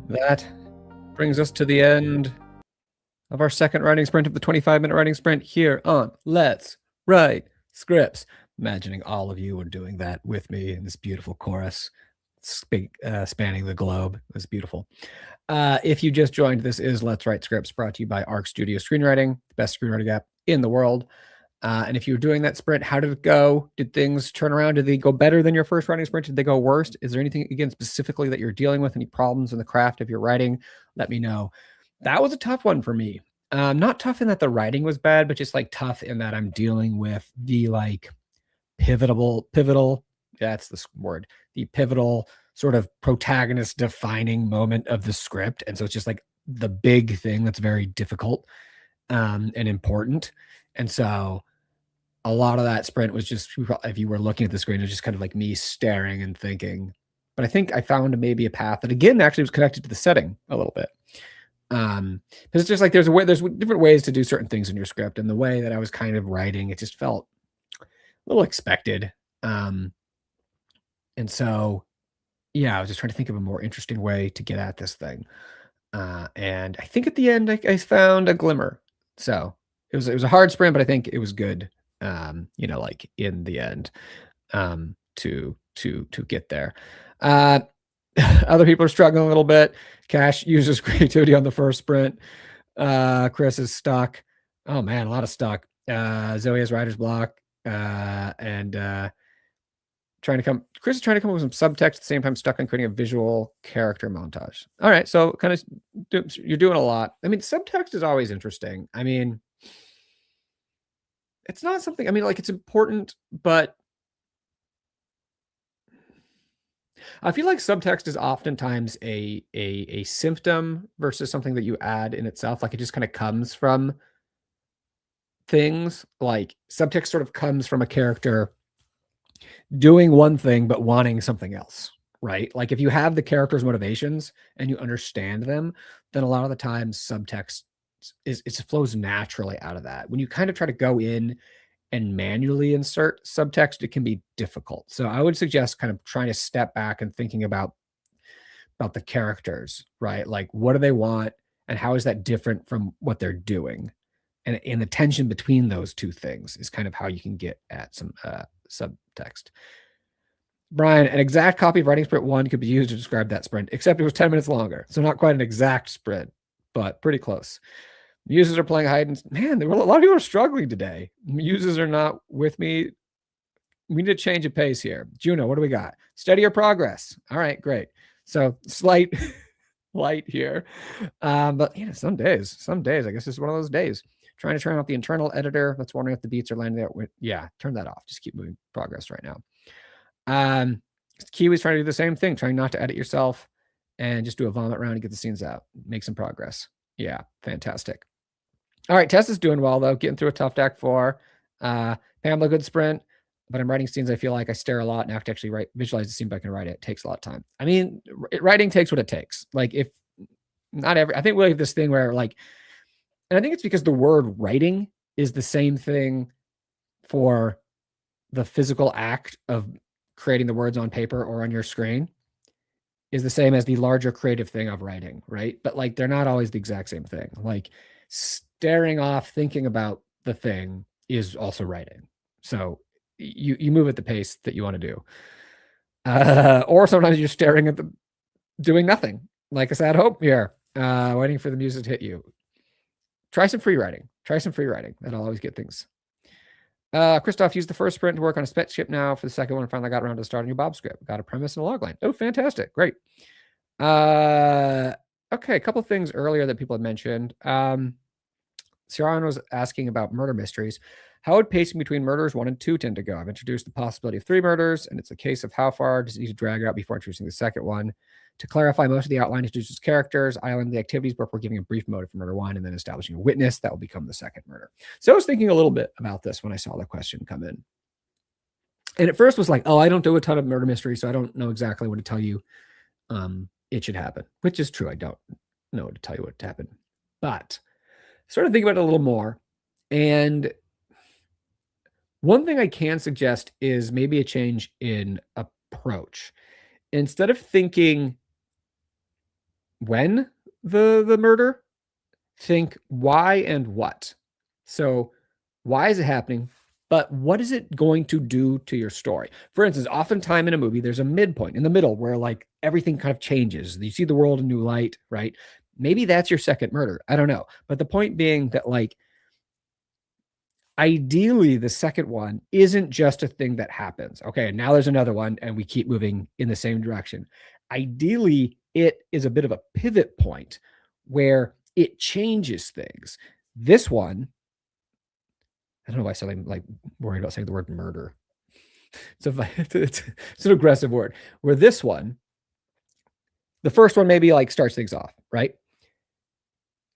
That brings us to the end of our second writing sprint of the 25-minute writing sprint here on Let's Write Scripts. Imagining all of you are doing that with me in this beautiful chorus spanning the globe. It was beautiful. If you just joined, this is Let's Write Scripts, brought to you by Arc Studio Screenwriting, the best screenwriting app in the world. And if you were doing that sprint, how did it go? Did things turn around? Did they go better than your first writing sprint? Did they go worse? Is there anything, again, specifically that you're dealing with? Any problems in the craft of your writing? Let me know. That was a tough one for me. Not tough in that the writing was bad, but just like tough in that I'm dealing with the like pivotal, that's the word, the pivotal sort of protagonist defining moment of the script. And so it's just like the big thing that's very difficult and important. And so a lot of that sprint was just, if you were looking at the screen, it was just kind of like me staring and thinking. But I think I found maybe a path that, again, actually was connected to the setting a little bit. Because it's just like there's different ways to do certain things in your script, and the way that I was kind of writing, it just felt a little expected. And so, yeah, I was just trying to think of a more interesting way to get at this thing. And I think at the end, I found a glimmer. So it was a hard sprint, but I think it was good. Like in the end, to get there. Other people are struggling a little bit. Cash uses creativity on the first sprint. Chris is stuck. Oh man, a lot of stuck. Zoe has writer's block. And Chris is trying to come up with some subtext at the same time, stuck on creating a visual character montage. All right, so kind of you're doing a lot. I mean, subtext is always interesting. I mean, it's not something, I mean, like, it's important, but I feel like subtext is oftentimes a symptom versus something that you add in itself. Like, it just kind of comes from things. Like, subtext sort of comes from a character doing one thing but wanting something else, right? Like, if you have the character's motivations and you understand them, then a lot of the times subtext it flows naturally out of that. When you kind of try to go in and manually insert subtext, it can be difficult. So I would suggest kind of trying to step back and thinking about the characters, right? Like, what do they want and how is that different from what they're doing? And the tension between those two things is kind of how you can get at some subtext. Brian, an exact copy of Writing Sprint 1 could be used to describe that sprint, except it was 10 minutes longer. So not quite an exact sprint, but pretty close. Muses are playing hide and man, there were a lot of people are struggling today. Muses are not with me. We need to change of pace here. Juno, what do we got? Steadier progress. All right, great. So slight light here. But some days, I guess it's one of those days. Trying to turn off the internal editor. That's wondering if the beats are landing out. Yeah, turn that off. Just keep moving progress right now. Kiwi's trying to do the same thing, trying not to edit yourself and just do a vomit round and get the scenes out. Make some progress. Yeah, fantastic. All right, Tess is doing well, though, getting through a tough deck 4. Pamela, good sprint, but I'm writing scenes I feel like I stare a lot and have to actually visualize the scene, but I can write it. It takes a lot of time. I mean, writing takes what it takes. Like, if not I think we have this thing where, like, and I think it's because the word writing is the same thing for the physical act of creating the words on paper or on your screen is the same as the larger creative thing of writing, right? But like, they're not always the exact same thing. Like, staring off, thinking about the thing is also writing. So you move at the pace that you want to do. Or sometimes you're staring at doing nothing, like a sad hope here, waiting for the music to hit you. Try some free writing. That'll always get things. Christoph used the first sprint to work on a spaceship now. For the second one, finally got around to starting a Bob script. Got a premise and a logline. Oh, fantastic. Great. Okay, a couple of things earlier that people had mentioned. Sharon was asking about murder mysteries. How would pacing between murders 1 and 2 tend to go? I've introduced the possibility of 3 murders, and it's a case of how far does it need to drag out before introducing the second one. To clarify, most of the outline introduces characters, island the activities before giving a brief motive for murder 1, and then establishing a witness that will become the second murder. So I was thinking a little bit about this when I saw the question come in. And at first was like, oh, I don't do a ton of murder mystery, so I don't know exactly what to tell you it should happen, which is true. I don't know what to tell you what happened. But sort of think about it a little more. And one thing I can suggest is maybe a change in approach. Instead of thinking when the murder, think why and what. So why is it happening? But what is it going to do to your story? For instance, oftentimes in a movie, there's a midpoint in the middle where like everything kind of changes. You see the world in new light, right? Maybe that's your second murder. I don't know. But the point being that like ideally the second one isn't just a thing that happens. Okay, and now there's another one and we keep moving in the same direction. Ideally, it is a bit of a pivot point where it changes things. This one, I don't know why I am like worried about saying the word murder. It's an aggressive word. Where this one, the first one maybe like starts things off, right?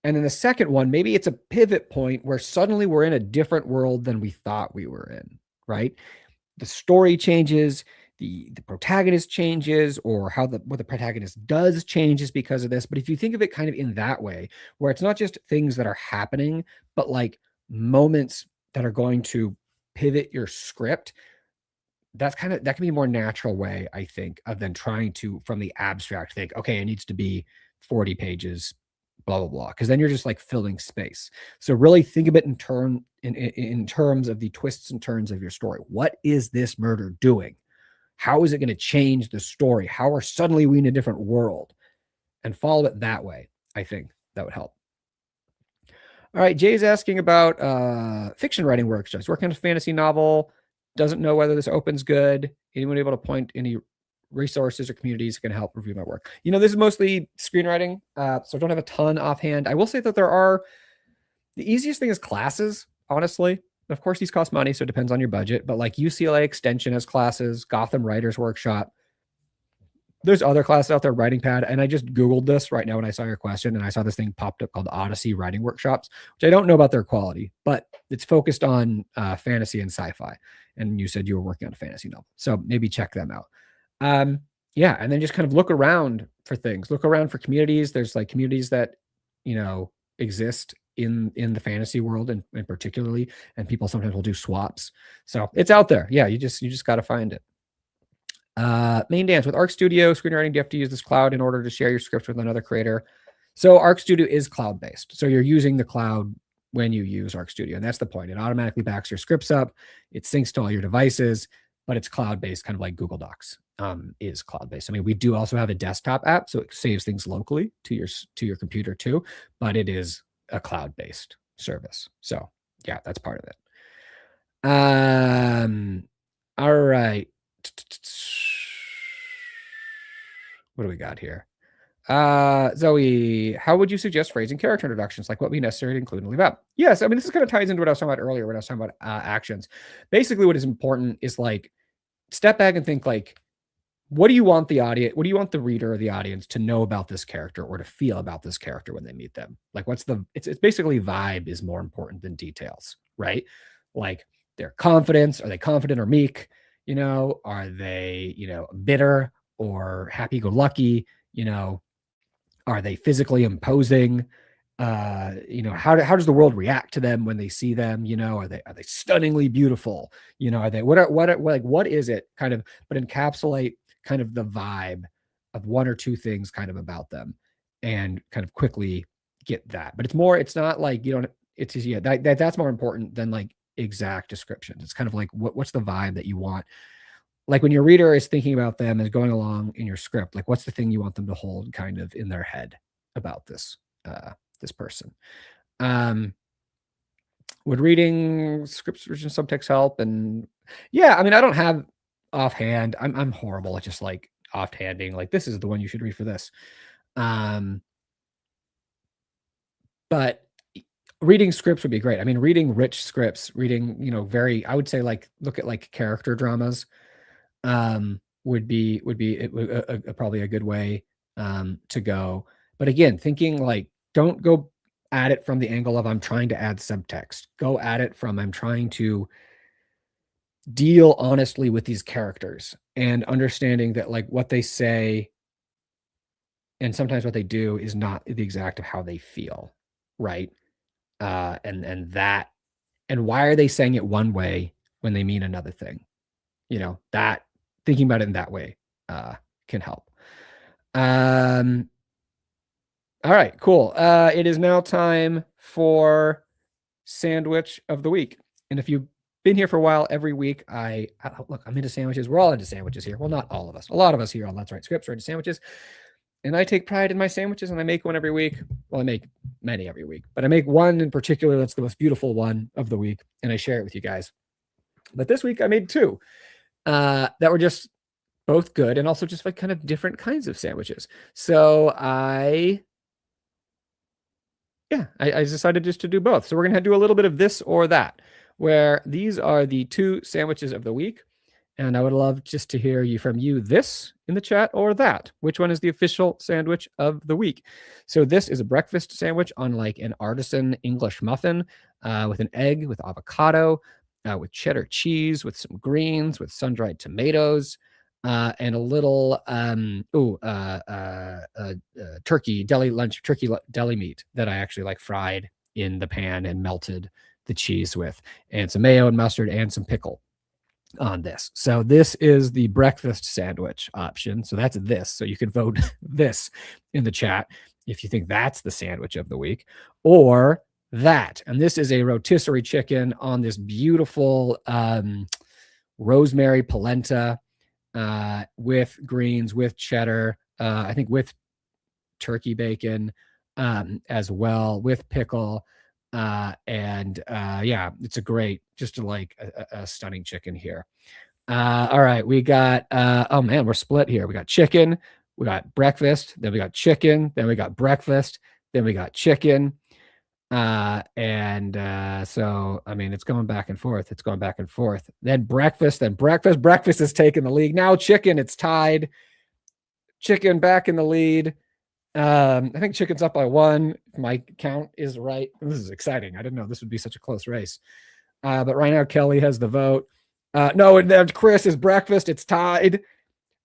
And then the second one, maybe it's a pivot point where suddenly we're in a different world than we thought we were in, right? The story changes, the protagonist changes, or what the protagonist does changes because of this. But if you think of it kind of in that way, where it's not just things that are happening, but like moments that are going to pivot your script, that can be a more natural way, I think, of then trying to, from the abstract, think, okay, it needs to be 40 pages, blah, blah, blah. Because then you're just like filling space. So really think of it in terms of the twists and turns of your story. What is this murder doing? How is it going to change the story? How are suddenly we in a different world? And follow it that way. I think that would help. All right, Jay's asking about fiction writing workshops. Working on a fantasy novel, doesn't know whether this opens good. Anyone able to point any resources or communities that can help review my work? This is mostly screenwriting, so I don't have a ton offhand. I will say that the easiest thing is classes, honestly. Of course, these cost money, so it depends on your budget. But like UCLA Extension has classes, Gotham Writers Workshop. There's other classes out there, Writing Pad, and I just Googled this right now when I saw your question, and I saw this thing popped up called Odyssey Writing Workshops, which I don't know about their quality, but it's focused on fantasy and sci-fi. And you said you were working on a fantasy novel, so maybe check them out. Yeah, and then just kind of look around for things. Look around for communities. There's like communities that exist in the fantasy world, and particularly, and people sometimes will do swaps. So it's out there. Yeah, you just got to find it. Main dance with Arc Studio screenwriting. Do you have to use this cloud in order to share your script with another creator? So Arc Studio is cloud based. So you're using the cloud when you use Arc Studio, and that's the point. It automatically backs your scripts up. It syncs to all your devices, but it's cloud based, kind of like Google Docs is cloud based. I mean, we do also have a desktop app, so it saves things locally to your computer too, but it is a cloud based service. So yeah, that's part of it. All right. What do we got here? Zoe, how would you suggest phrasing character introductions? Like what would be necessary to include and leave out? Yes, I mean, this kind of ties into what I was talking about earlier when I was talking about actions. Basically, what is important is like step back and think like, what do you want the audience, what do you want the reader or the audience to know about this character or to feel about this character when they meet them? Like it's basically vibe is more important than details, right? Like their confidence, are they confident or meek? Are they, bitter or happy-go-lucky? Are they physically imposing? How does the world react to them when they see them? Are they stunningly beautiful? Are they what is it kind of, but encapsulate kind of the vibe of one or two things kind of about them and kind of quickly get that. But it's not like it's just, yeah, that's more important than like exact descriptions. It's kind of like what's the vibe that you want, like when your reader is thinking about them and going along in your script, like what's the thing you want them to hold kind of in their head about this person. Would reading scripts version subtext help? And yeah, I mean, I don't have offhand, I'm horrible at just like offhanding like this is the one you should read for this. But reading scripts would be great. I mean, reading rich scripts, reading, I would say like look at like character dramas would be probably a good way to go. But again, thinking like don't go at it from the angle of I'm trying to add subtext. Go at it from I'm trying to deal honestly with these characters and understanding that like what they say and sometimes what they do is not the exact of how they feel, right? And why are they saying it one way when they mean another thing? That thinking about it in that way can help. All right, cool. It is now time for sandwich of the week. And if you've been here for a while, every week look, I'm into sandwiches. We're all into sandwiches here. Well, not all of us. A lot of us here on Let's Write Scripts are into sandwiches. And I take pride in my sandwiches, and I make one every week. Well, I make many every week, but I make one in particular that's the most beautiful one of the week, and I share it with you guys. But this week I made two that were just both good and also just like kind of different kinds of sandwiches. So I decided just to do both. So we're going to do a little bit of this or that, where these are the two sandwiches of the week. And I would love just to hear from you this in the chat or that. Which one is the official sandwich of the week? So this is a breakfast sandwich on like an artisan English muffin with an egg, with avocado, with cheddar cheese, with some greens, with sun-dried tomatoes, and a little turkey deli meat that I actually like fried in the pan and melted the cheese with, and some mayo and mustard and some pickle on this. So this is the breakfast sandwich option. So that's this. So you can vote this in the chat if you think that's the sandwich of the week, or that. And this is a rotisserie chicken on this beautiful rosemary polenta with greens, with cheddar, I think with turkey bacon as well, with pickle. Yeah, it's a great, just like a stunning chicken here. All right, we got, oh man, we're split here. We got chicken, we got breakfast, then we got chicken, then we got breakfast, then we got chicken. So, I mean, it's going back and forth. It's going back and forth. Then breakfast, breakfast is taking the lead. Now chicken, it's tied. Chicken back in the lead. I think chicken's up by 1. If my count is right. This is exciting. I didn't know this would be such a close race. But right now, Kelly has the vote. No, and then Chris is breakfast. It's tied.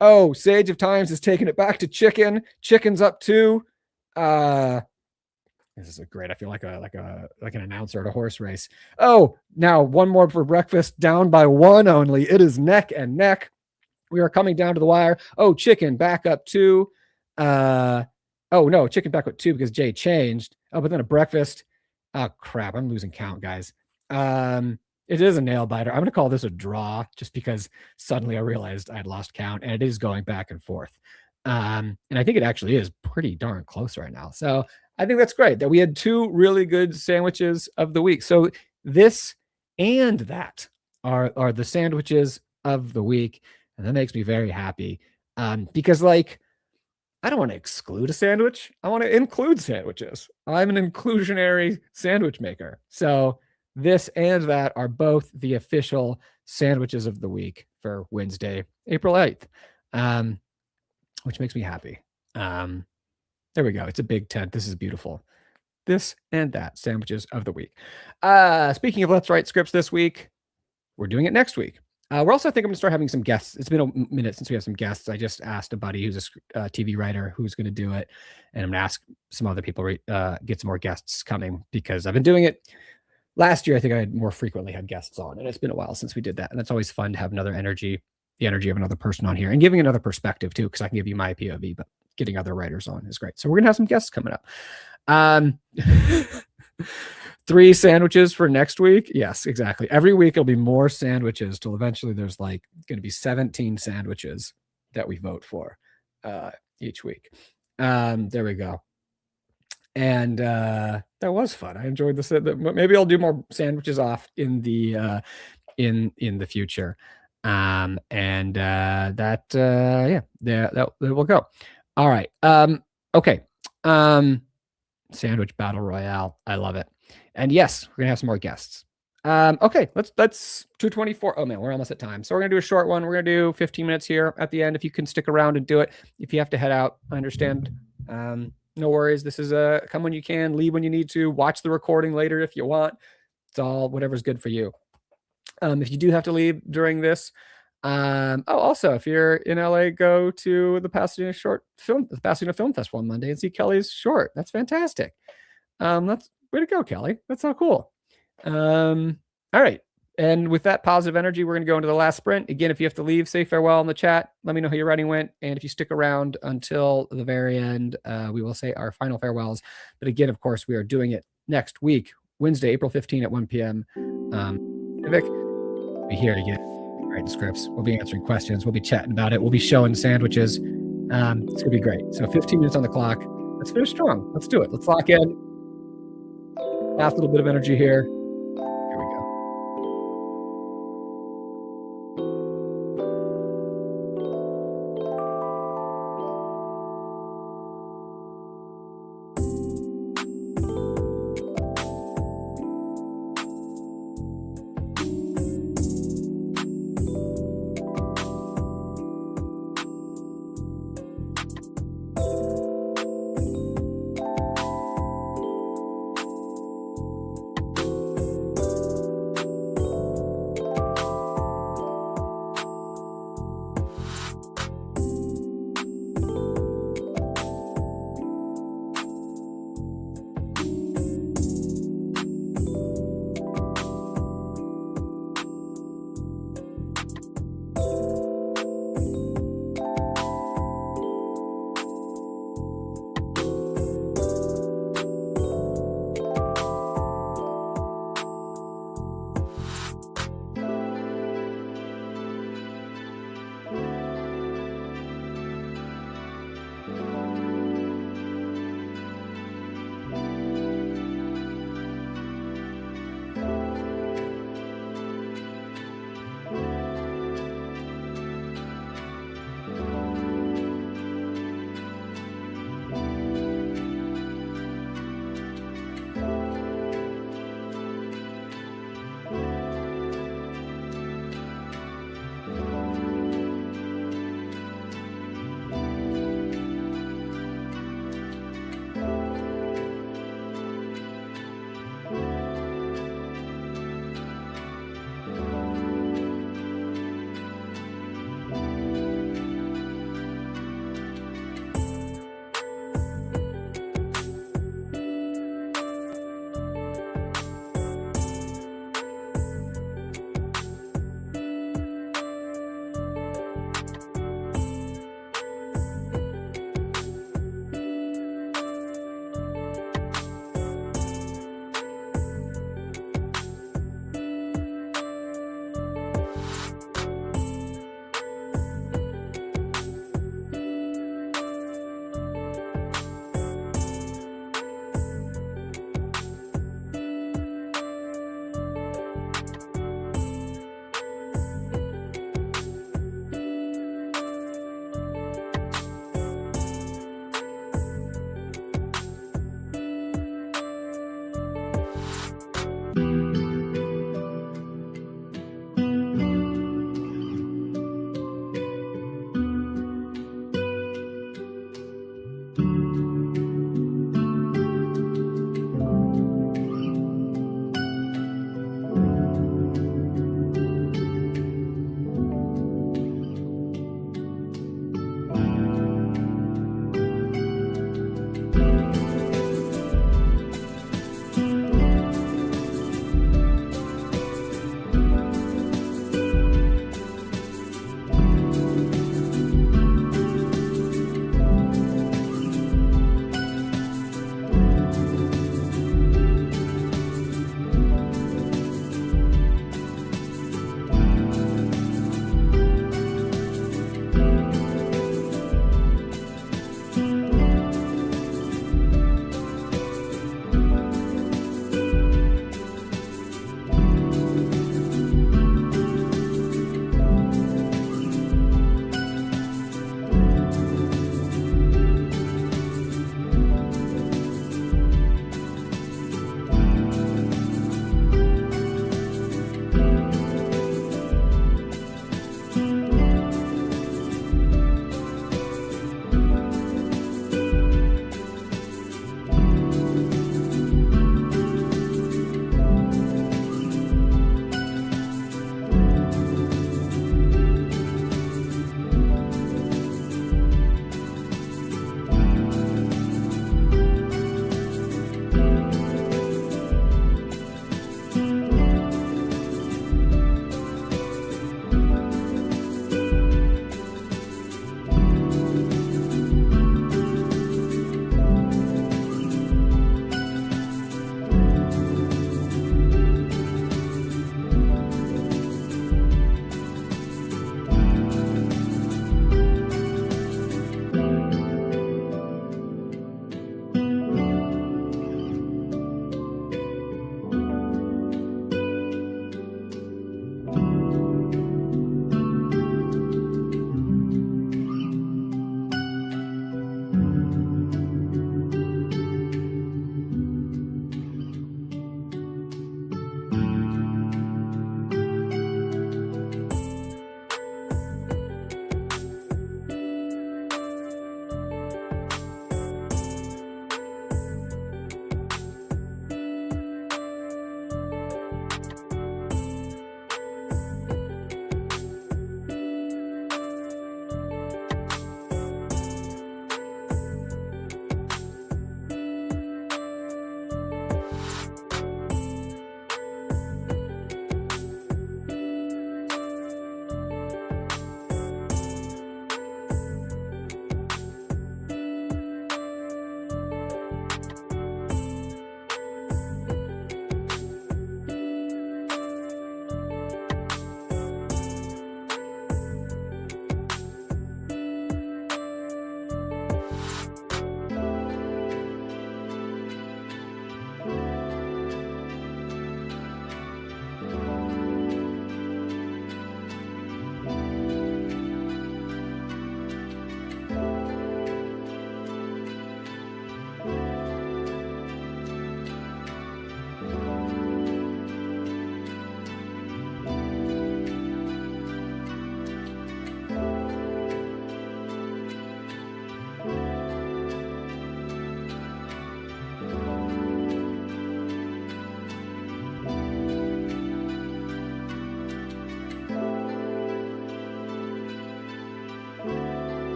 Oh, Sage of Times is taking it back to chicken. Chicken's up 2. This is great. I feel like an announcer at a horse race. Oh, now one more for breakfast, down by 1 only. It is neck and neck. We are coming down to the wire. Oh, chicken back up 2. Oh no, chicken back up 2 because Jay changed. Oh, but then a breakfast. Oh crap, I'm losing count, guys. It is a nail biter. I'm gonna call this a draw just because suddenly I realized I had lost count, and it is going back and forth. And I think it actually is pretty darn close right now. So I think that's great that we had 2 really good sandwiches of the week. So this and that are the sandwiches of the week, and that makes me very happy. Because like, I don't want to exclude a sandwich. I want to include sandwiches. I'm an inclusionary sandwich maker. So this and that are both the official sandwiches of the week for Wednesday, April 8th, which makes me happy. There we go. It's a big tent. This is beautiful. This and that, sandwiches of the week. Speaking of Let's Write Scripts this week, we're doing it next week. We're also, I think I'm going to start having some guests. It's been a minute since we have some guests. I just asked a buddy who's a TV writer who's going to do it. And I'm going to ask some other people, get some more guests coming, because I've been doing it. Last year, I think I had more frequently had guests on, and it's been a while since we did that. And it's always fun to have another energy, the energy of another person on here, and giving another perspective too, because I can give you my POV, but getting other writers on is great. So we're going to have some guests coming up. 3 sandwiches for next week. Yes, exactly. Every week it'll be more sandwiches till eventually there's like going to be 17 sandwiches that we vote for each week. There we go. And that was fun. I enjoyed this. Maybe I'll do more sandwiches off in the future. That will go. All right. Okay. Sandwich battle royale. I love it. And yes, we're gonna have some more guests. Okay, let's 224. Oh man, we're almost at time. So we're gonna do a short one. We're gonna do 15 minutes here at the end. If you can stick around and do it. If you have to head out, I understand. No worries. This is come when you can, leave when you need to, watch the recording later if you want. It's all whatever's good for you. If you do have to leave during this, also, if you're in LA, go to the Pasadena Film Festival on Monday and see Kelly's short. That's fantastic. That's way to go, Kelly. That's so cool. All right. And with that positive energy, we're going to go into the last sprint. Again, if you have to leave, say farewell in the chat. Let me know how your writing went. And if you stick around until the very end, we will say our final farewells. But again, of course, we are doing it next week, Wednesday, April 15 at 1 p.m. Pacific. We'll be here to get writing scripts. We'll be answering questions. We'll be chatting about it. We'll be showing sandwiches. It's going to be great. So 15 minutes on the clock. Let's finish strong. Let's do it. Let's lock in. Last little bit of energy here. Here we go.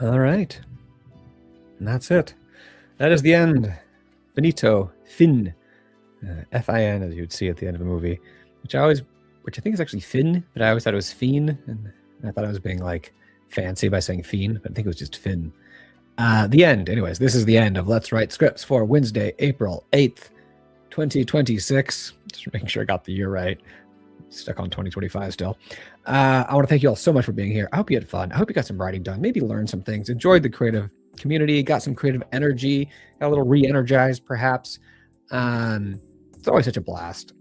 All right. And that's it. That is the end. Finito. Fin. Fin, as you would see at the end of a movie, which I think is actually Finn, but I always thought it was Fiend, and I thought I was being like fancy by saying Fiend, but I think it was just Finn. The end. Anyways, this is the end of Let's Write Scripts for Wednesday, April 8th, 2026. Just making sure I got the year right. Stuck on 2025 still. I want to thank you all so much for being here. I hope you had fun. I hope you got some writing done, maybe learned some things, enjoyed the creative community, got some creative energy, got a little re-energized perhaps. It's always such a blast.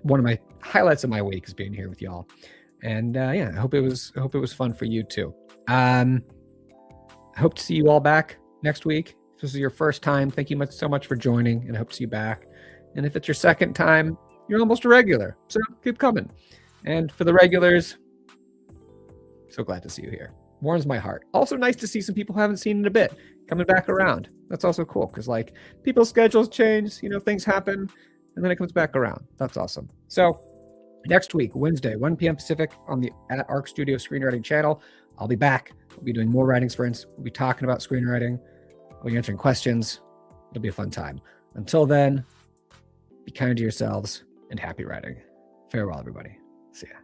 One of my highlights of my week is being here with y'all. And I hope it was fun for you too. I hope to see you all back next week. If this is your first time, thank you so much for joining, and I hope to see you back. And if it's your second time, you're almost a regular, so keep coming. And for the regulars, so glad to see you here. Warms my heart. Also nice to see some people who haven't seen in a bit coming back around. That's also cool because like people's schedules change, things happen, and then it comes back around. That's awesome. So next week, Wednesday, 1 p.m. Pacific on the @Arc Studio Screenwriting channel, I'll be back. We'll be doing more writing sprints. We'll be talking about screenwriting. We'll be answering questions. It'll be a fun time. Until then, be kind to yourselves and happy writing. Farewell, everybody. See ya.